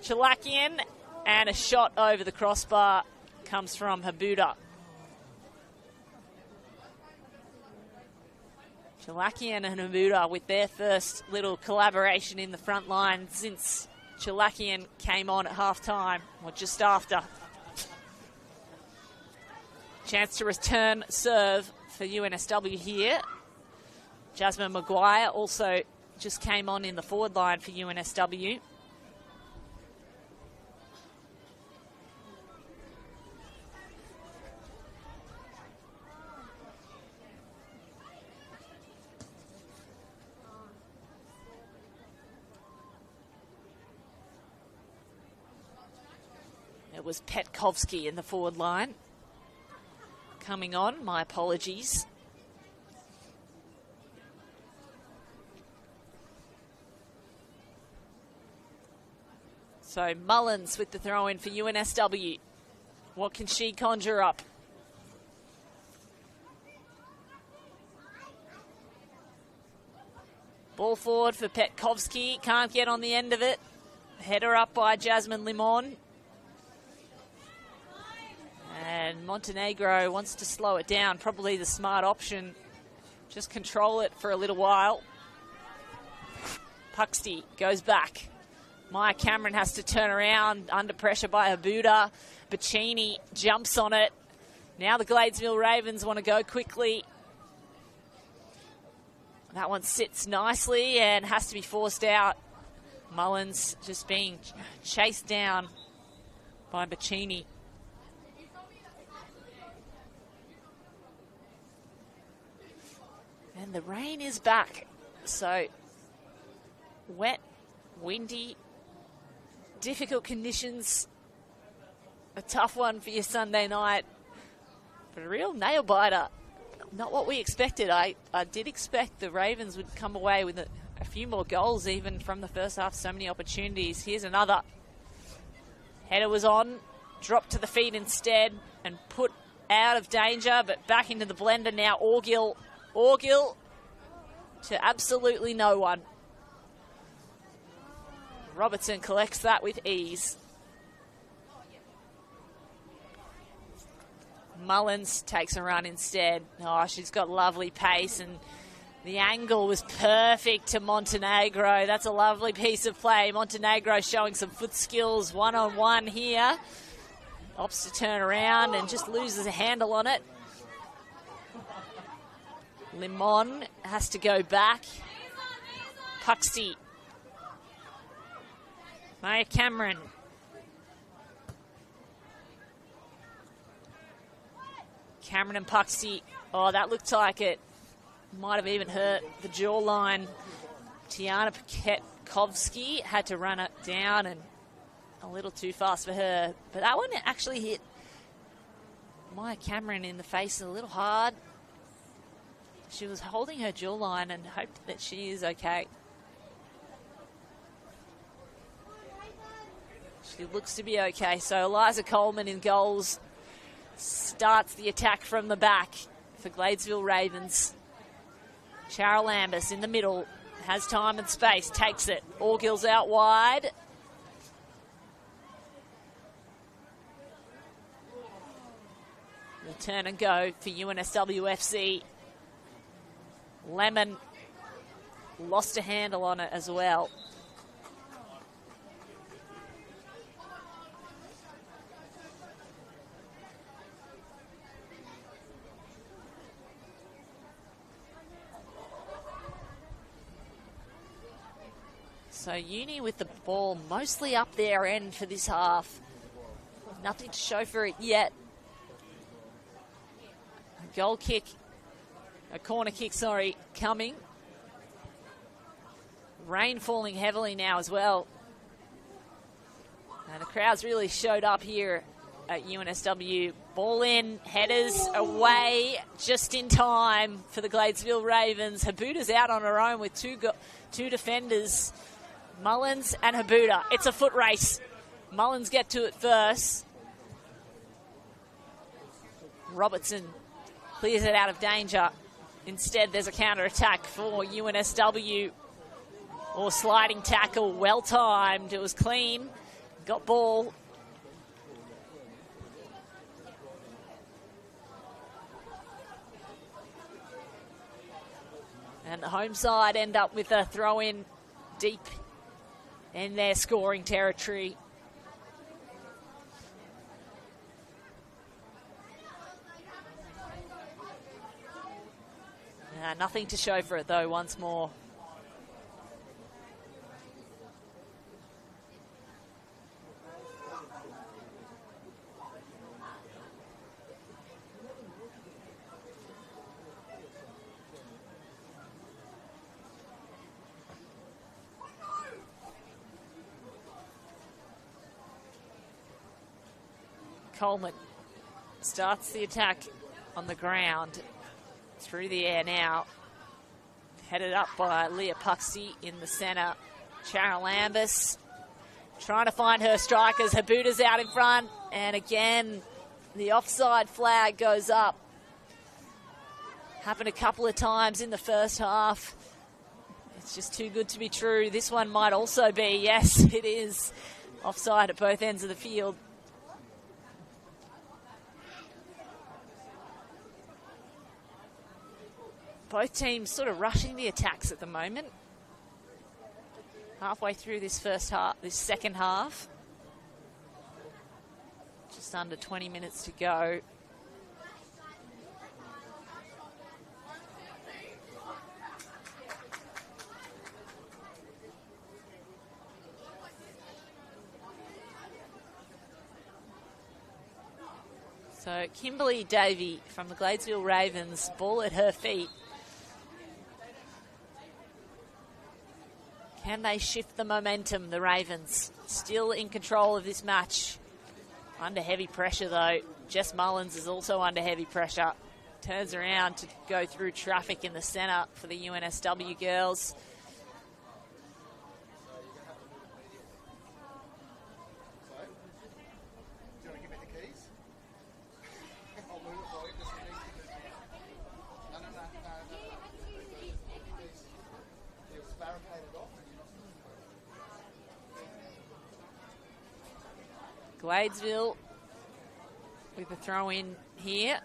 Chalakian, and a shot over the crossbar comes from Habuda. Chalakian and Habuda with their first little collaboration in the front line since Chalakian came on at half-time, or just after. Chance to return serve for UNSW here. Jasmine Maguire also just came on in the forward line for UNSW. It was Petkovsky in the forward line. Coming on, my apologies. So Mullins with the throw-in for UNSW. What can she conjure up? Ball forward for Petkovsky. Can't get on the end of it. Header up by Jasmine Limon. And Montenegro wants to slow it down. Probably the smart option. Just control it for a little while. Puxty goes back. Maya Cameron has to turn around under pressure by Habuda. Bacchini jumps on it. Now the Gladesville Ravens want to go quickly. That one sits nicely and has to be forced out. Mullins just being chased down by Bacchini. And the rain is back. So wet, windy, difficult conditions. A tough one for your Sunday night. But a real nail biter. Not what we expected. I did expect the Ravens would come away with a few more goals even from the first half. So many opportunities. Here's another. Header was on. Dropped to the feet instead and put out of danger. But back into the blender now. Orgill to absolutely no one. Robertson collects that with ease. Mullins takes a run instead. Oh, she's got lovely pace, and the angle was perfect to Montenegro. That's a lovely piece of play. Montenegro showing some foot skills one-on-one here. Opts to turn around and just loses a handle on it. Limon has to go back. Puxty. Maya Cameron. Cameron and Puxty. Oh, that looked like it might have even hurt the jawline. Tiana Petkovsky had to run it down, and a little too fast for her. But that one actually hit Maya Cameron in the face a little hard. She was holding her jawline and hoped that she is okay. She looks to be okay. So Eliza Coleman in goals starts the attack from the back for Gladesville Ravens. Cheryl Lambus in the middle, has time and space, takes it. Orgill's out wide. Will turn and go for UNSW FC. Lemon lost a handle on it as well. So Uni with the ball mostly up their end for this half. Nothing to show for it yet. A goal kick, a corner kick, sorry, coming. Rain falling heavily now as well. And the crowds really showed up here at UNSW. Ball in, headers away just in time for the Gladesville Ravens. Habuta's out on her own with two defenders. Mullins and Habuta. It's a foot race. Mullins get to it first. Robertson clears it out of danger. Instead, there's a counter-attack for UNSW. Or sliding tackle, well-timed. It was clean. Got ball. And the home side end up with a throw-in deep in their scoring territory. Nothing to show for it though, once more. Coleman starts the attack on the ground. Through the air now. Headed up by Leah Puxty in the centre. Cheryl Lambus trying to find her strikers. Habuta's out in front. And again, the offside flag goes up. Happened a couple of times in the first half. It's just too good to be true. This one might also be. Yes, it is. Offside at both ends of the field. Both teams sort of rushing the attacks at the moment. Halfway through this second half. Just under 20 minutes to go. So Kimberly Davey from the Gladesville Ravens, ball at her feet. Can they shift the momentum, the Ravens? Still in control of this match. Under heavy pressure, though. Jess Mullins is also under heavy pressure. Turns around to go through traffic in the centre for the UNSW girls. Gladesville with a throw in here.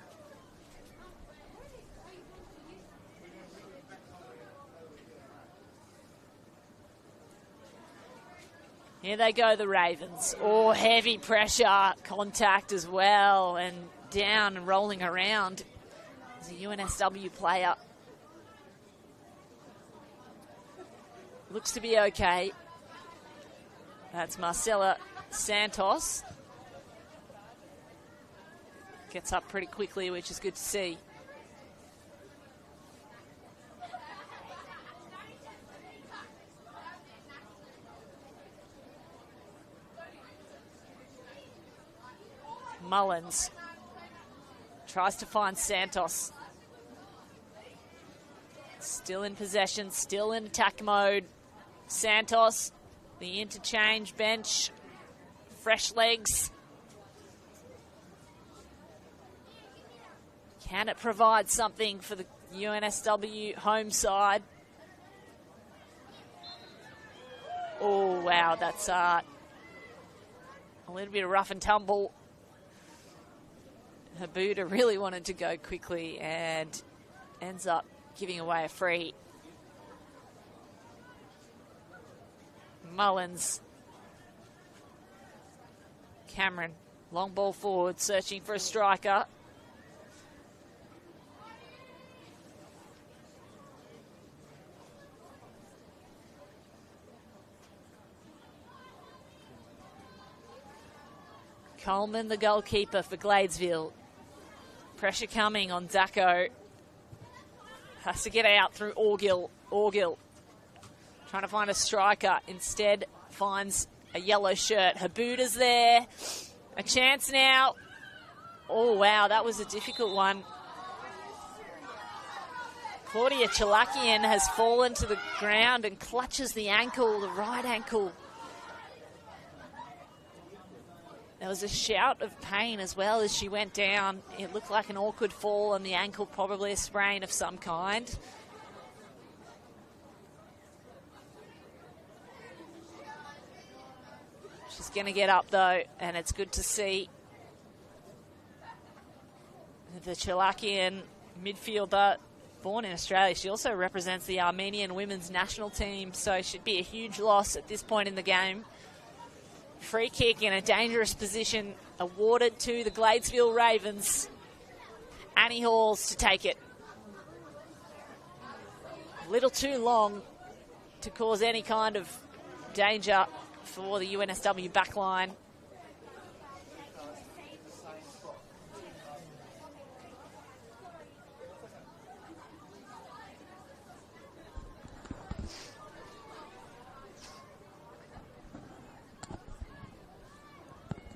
Here they go, the Ravens. Oh, heavy pressure, contact as well, and down and rolling around is a UNSW player. Looks to be okay. That's Marcella Santos. Gets up pretty quickly, which is good to see. Mullins tries to find Santos. Still in possession, still in attack mode. Santos, the interchange bench, fresh legs. Can it provide something for the UNSW home side? Oh, wow, that's a little bit of rough and tumble. Habuda really wanted to go quickly and ends up giving away a free. Mullins. Cameron, long ball forward, searching for a striker. Coleman, the goalkeeper for Gladesville. Pressure coming on Zacco. Has to get out through Orgill. Orgill trying to find a striker. Instead finds a yellow shirt. Habuda's there. A chance now. Oh, wow, that was a difficult one. Claudia Chalakian has fallen to the ground and clutches the ankle, the right ankle. There was a shout of pain as well as she went down. It looked like an awkward fall on the ankle, probably a sprain of some kind. She's going to get up though, and it's good to see the Chalakian midfielder, born in Australia. She also represents the Armenian women's national team, so it should be a huge loss at this point in the game. Free kick in a dangerous position awarded to the Gladesville Ravens. Annie Halls to take it. A little too long to cause any kind of danger for the UNSW backline.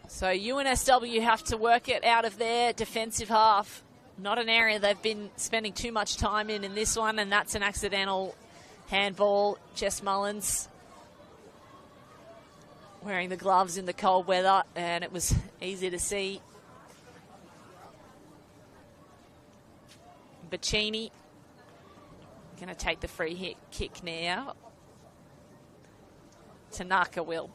So UNSW have to work it out of their defensive half. Not an area they've been spending too much time in this one, and that's an accidental handball. Jess Mullins wearing the gloves in the cold weather, and it was easy to see. Bacchini going to take the free hit kick now. Tanaka will.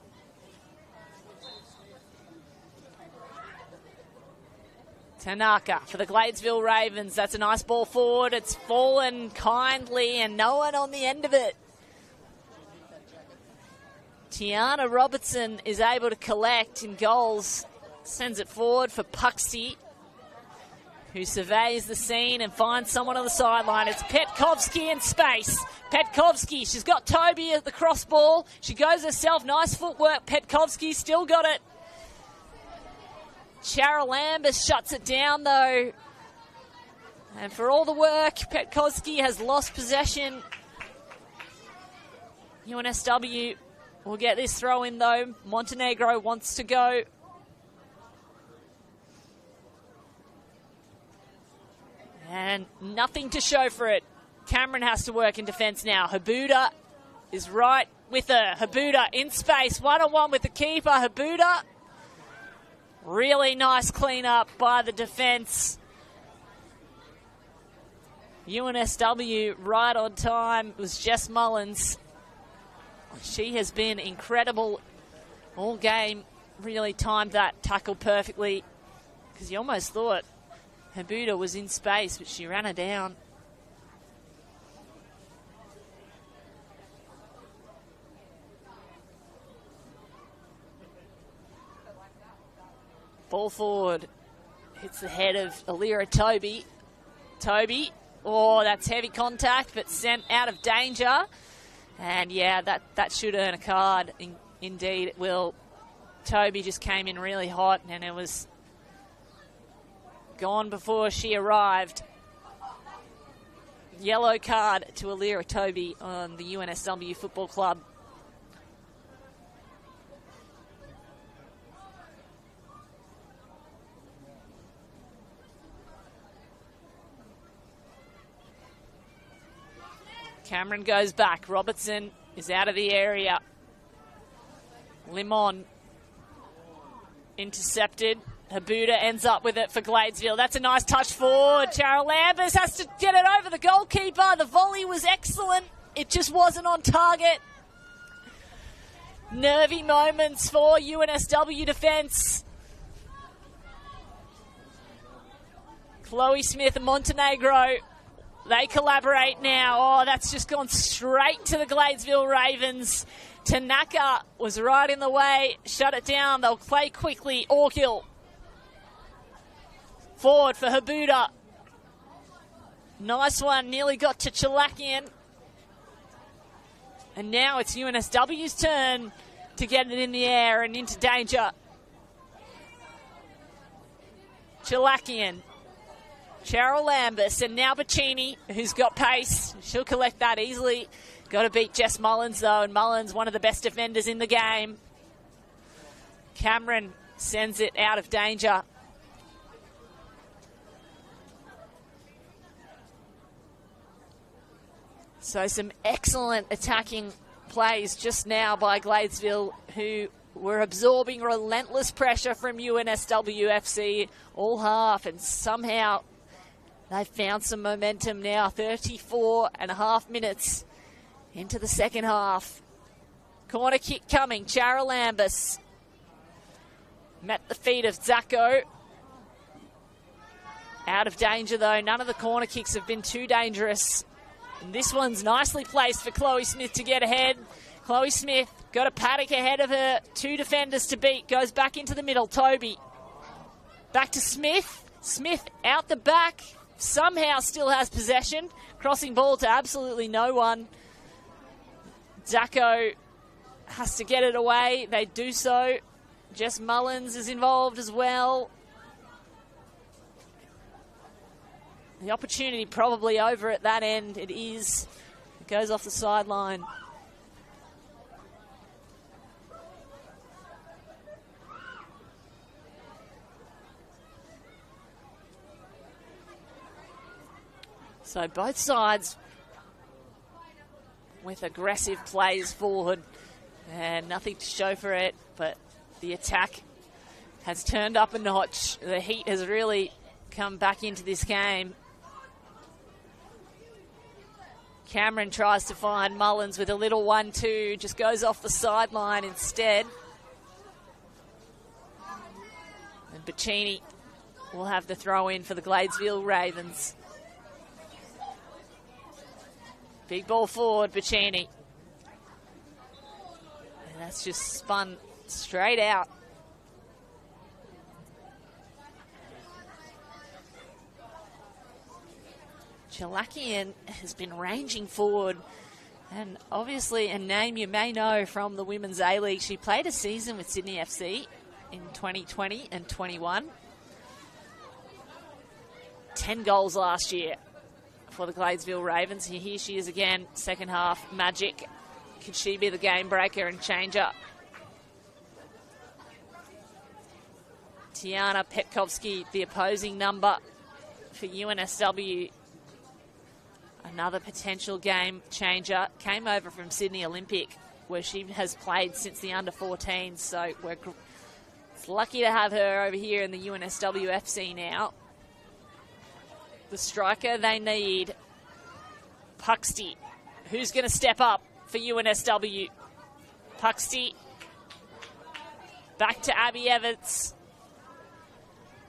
Tanaka for the Gladesville Ravens. That's a nice ball forward. It's fallen kindly and no one on the end of it. Tiana Robertson is able to collect in goals. Sends it forward for Puxty, who surveys the scene and finds someone on the sideline. It's Petkovsky in space. Petkovsky, she's got Toby at the cross ball. She goes herself. Nice footwork. Petkovsky still got it. Cheryl Lambus shuts it down though. And for all the work, Petkovsky has lost possession. UNSW will get this throw in though. Montenegro wants to go. And nothing to show for it. Cameron has to work in defence now. Habuda is right with her. Habuda in space, one-on-one with the keeper. Habuda. Really nice clean-up by the defence. UNSW right on time. It was Jess Mullins. She has been incredible all game really timed that tackle perfectly, because you almost thought Habuda was in space, but she ran her down. Ball forward. Hits the head of Alira Toby. Toby. Oh, that's heavy contact, but sent out of danger. And yeah, that should earn a card. Indeed, it will. Toby just came in really hot, and it was gone before she arrived. Yellow card to Alira Toby on the UNSW Football Club. Cameron goes back. Robertson is out of the area. Limon intercepted. Habuda ends up with it for Gladesville. That's a nice touch forward. Cheryl Lambers has to get it over the goalkeeper. The volley was excellent. It just wasn't on target. Nervy moments for UNSW defence. Chloe Smith and Montenegro. They collaborate now. Oh, that's just gone straight to the Gladesville Ravens. Tanaka was right in the way. Shut it down. They'll play quickly. Orkill. Forward for Habuda. Nice one. Nearly got to Chalakian. And now it's UNSW's turn to get it in the air and into danger. Chalakian. Cheryl Lambus, and now Bacchini, who's got pace. She'll collect that easily. Got to beat Jess Mullins, though, and Mullins, one of the best defenders in the game. Cameron sends it out of danger. So some excellent attacking plays just now by Gladesville, who were absorbing relentless pressure from UNSW FC all half, and somehow they've found some momentum now. 34.5 minutes into the second half. Corner kick coming. Chara Lambus met the feet of Zacco. Out of danger, though. None of the corner kicks have been too dangerous. And this one's nicely placed for Chloe Smith to get ahead. Chloe Smith got a paddock ahead of her. Two defenders to beat. Goes back into the middle. Toby. Back to Smith. Smith out the back. Somehow still has possession. Crossing ball to absolutely no one. Zacco has to get it away. They do so. Jess Mullins is involved as well. The opportunity probably over at that end. It is. It goes off the sideline. So both sides with aggressive plays forward and nothing to show for it, but the attack has turned up a notch. The heat has really come back into this game. Cameron tries to find Mullins with a little 1-2, just goes off the sideline instead. And Bacchini will have the throw in for the Gladesville Ravens. Big ball forward, Bacchini. And that's just spun straight out. Chalakian has been ranging forward, and obviously a name you may know from the Women's A-League. She played a season with Sydney FC in 2020 and 21. 10 goals last year for the Gladesville Ravens. Here she is again, second half magic. Could she be the game breaker and changer? Tiana Petkovsky, the opposing number for UNSW. Another potential game changer. Came over from Sydney Olympic, where she has played since the under-14s. So it's lucky to have her over here in the UNSW FC now. The striker they need, Puxty. Who's going to step up for UNSW? Puxty Back to Abby Everts.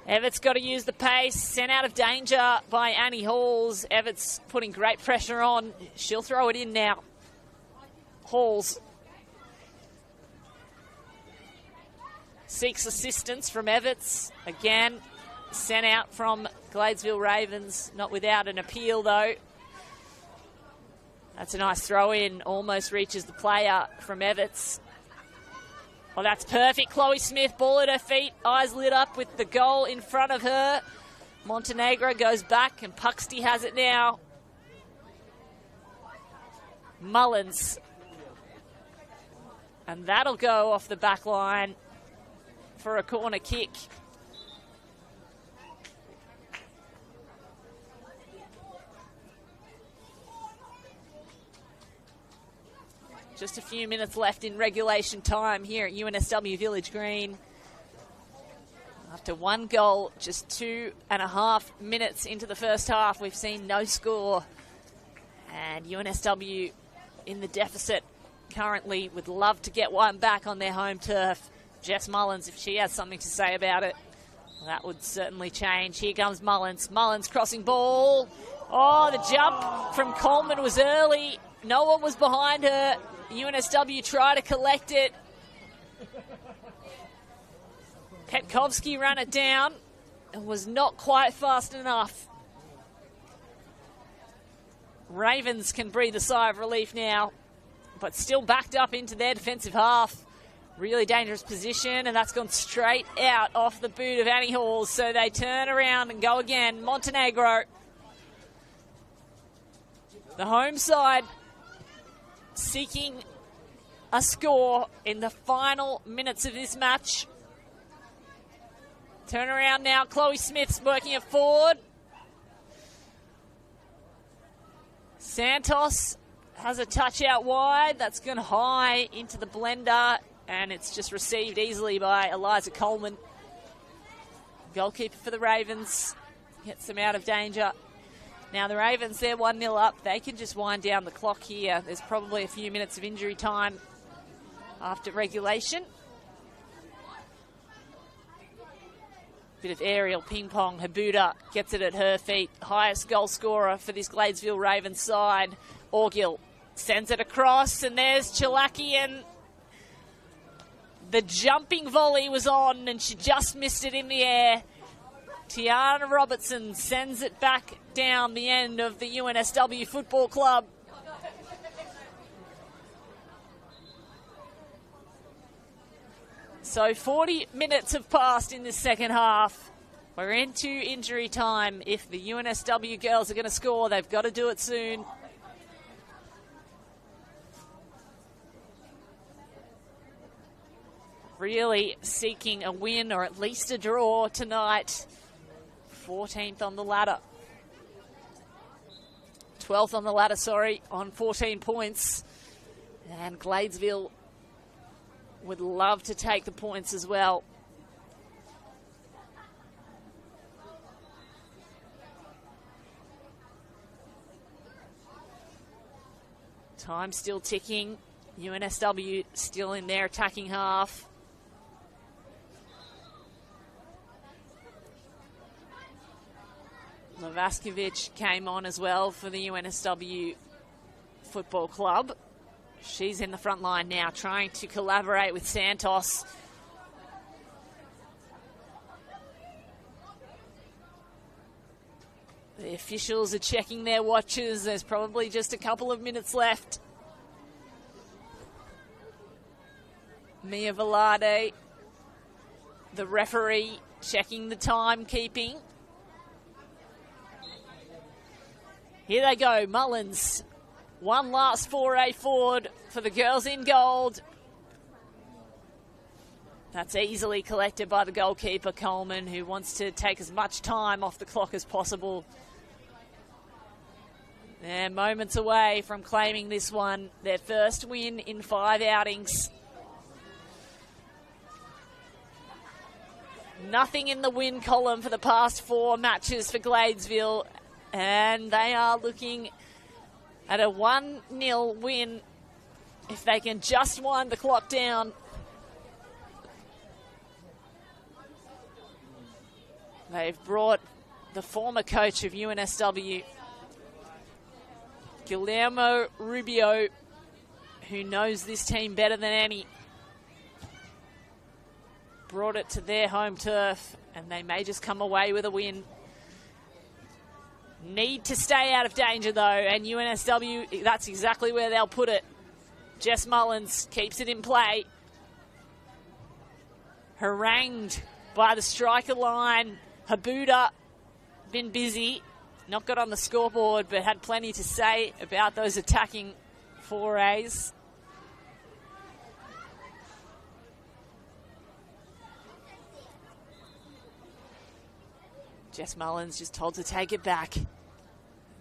Everts got to use the pace. Sent out of danger by Annie Halls. Everts putting great pressure on. She'll throw it in now. Halls seeks assistance from Everts. Again, sent out from Gladesville Ravens. Not without an appeal, though. That's a nice throw in. Almost reaches the player from Everts. Well, that's perfect. Chloe Smith, ball at her feet, eyes lit up with the goal in front of her. Montenegro goes back and Puxty has it now. Mullins. And that'll go off the back line for a corner kick. Just a few minutes left in regulation time here at UNSW Village Green. After one goal, just 2.5 minutes into the first half, we've seen no score. And UNSW in the deficit currently, would love to get one back on their home turf. Jess Mullins, if she has something to say about it, that would certainly change. Here comes Mullins. Mullins crossing ball. Oh, the jump from Coleman was early. No one was behind her. UNSW try to collect it. Petkovsky ran it down and was not quite fast enough. Ravens can breathe a sigh of relief now, but still backed up into their defensive half. Really dangerous position, and that's gone straight out off the boot of Annie Halls. So they turn around and go again. Montenegro, the home side, seeking a score in the final minutes of this match. Turn around now. Chloe Smith's working it forward. Santos has a touch out wide. That's gone high into the blender, and it's just received easily by Eliza Coleman. Goalkeeper for the Ravens gets them out of danger. Now the Ravens, they're 1-0 up. They can just wind down the clock here. There's probably a few minutes of injury time after regulation. Bit of aerial ping pong. Habuda gets it at her feet. Highest goal scorer for this Gladesville Ravens side. Orgill sends it across, and there's Chilakian. The jumping volley was on, and she just missed it in the air. Tiana Robertson sends it back down the end of the UNSW Football Club. So 40 minutes have passed in this second half. We're into injury time. If the UNSW girls are going to score, they've got to do it soon. Really seeking a win or at least a draw tonight. 14th on the ladder. 12th on the ladder, sorry, on 14 points. And Gladesville would love to take the points as well. Time still ticking. UNSW still in their attacking half. Novaskovic came on as well for the UNSW Football Club. She's in the front line now, trying to collaborate with Santos. The officials are checking their watches. There's probably just a couple of minutes left. Mia Velarde, the referee, checking the timekeeping. Here they go, Mullins. One last foray forward for the girls in gold. That's easily collected by the goalkeeper, Coleman, who wants to take as much time off the clock as possible. They're moments away from claiming this one, their first win in 5 outings. Nothing in the win column for the past 4 matches for Gladesville, and they are looking at a 1-0 win if they can just wind the clock down. They've brought the former coach of UNSW, Guillermo Rubio, who knows this team better than any. Brought it to their home turf, and they may just come away with a win. Need to stay out of danger, though, and UNSW, that's exactly where they'll put it. Jess Mullins keeps it in play. Harangued by the striker line. Habuda, been busy, not got on the scoreboard, but had plenty to say about those attacking forays. Jess Mullins just told to take it back.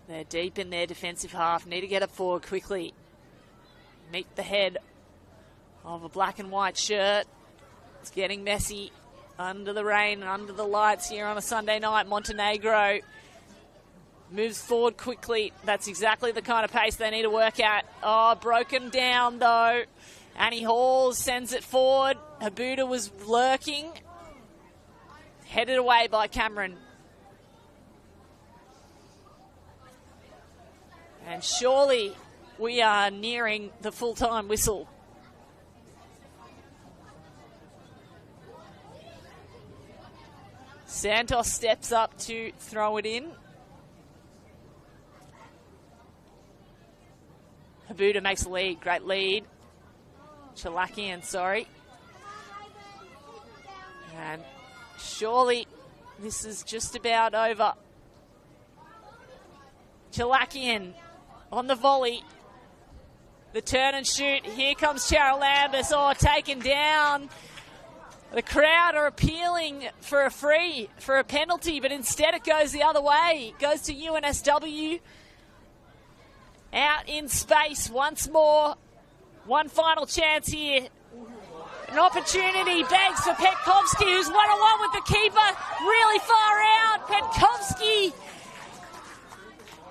They're deep in their defensive half, need to get it forward quickly. Meet the head of a black and white shirt. It's getting messy under the rain and under the lights here on a Sunday night. Montenegro moves forward quickly. That's exactly the kind of pace they need to work at. Oh, broken down though. Annie Hall sends it forward. Habuda was lurking. Headed away by Cameron. And surely we are nearing the full-time whistle. Santos steps up to throw it in. Habuda makes the lead. Great lead. Chalakian, sorry. And surely this is just about over. Chalakian on the volley. The turn and shoot. Here comes Charalambus. Oh, taken down. The crowd are appealing for a free, for a penalty, but instead it goes the other way. It goes to UNSW. Out in space once more. One final chance here. An opportunity begs for Petkovsky, who's one-on-one with the keeper. Really far out. Petkovsky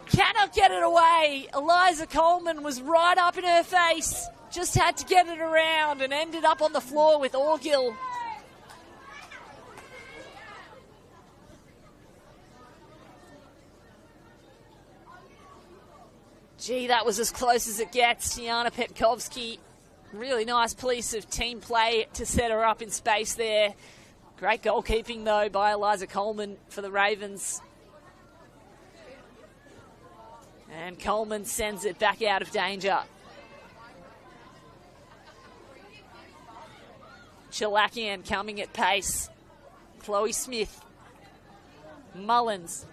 cannot get it away. Eliza Coleman was right up in her face. Just had to get it around and ended up on the floor with Orgill. Gee, that was as close as it gets. Tiana Petkovsky, really nice piece of team play to set her up in space there. Great goalkeeping, though, by Eliza Coleman for the Ravens. And Coleman sends it back out of danger. Chalakian coming at pace. Chloe Smith. Mullins.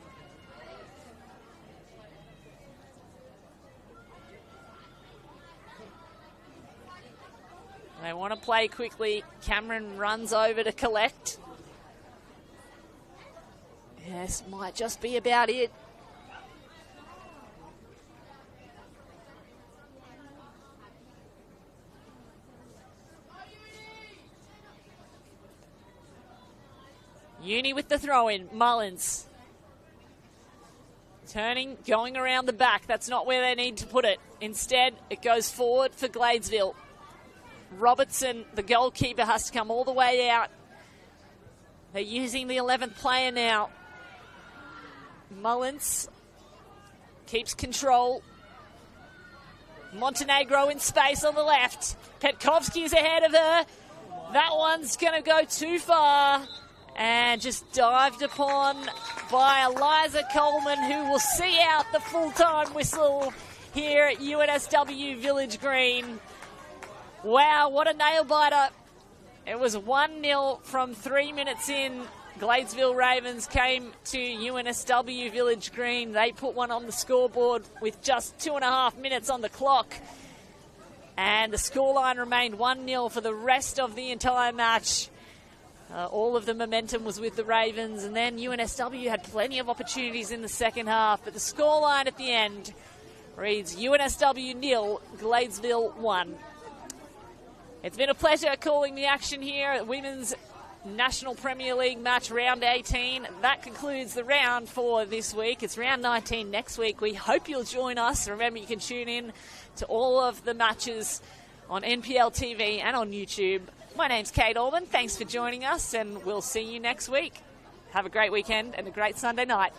They want to play quickly. Cameron runs over to collect. Yes, might just be about it. Uni with the throw-in. Mullins. Turning, going around the back. That's not where they need to put it. Instead, it goes forward for Gladesville. Robertson, the goalkeeper, has to come all the way out. They're using the 11th player now. Mullins keeps control. Montenegro in space on the left. Petkovsky is ahead of her. That one's going to go too far. And just dived upon by Eliza Coleman, who will see out the full-time whistle here at UNSW Village Green. Wow, what a nail-biter. It was 1-0 from 3 minutes in. Gladesville Ravens came to UNSW Village Green. They put one on the scoreboard with just 2.5 minutes on the clock. And the scoreline remained 1-0 for the rest of the entire match. All of the momentum was with the Ravens, and then UNSW had plenty of opportunities in the second half, but the scoreline at the end reads UNSW 0, Gladesville 1. It's been a pleasure calling the action here at Women's National Premier League match round 18. That concludes the round for this week. It's round 19 next week. We hope you'll join us. Remember, you can tune in to all of the matches on NPL TV and on YouTube. My name's Kate Orban. Thanks for joining us, and we'll see you next week. Have a great weekend and a great Sunday night.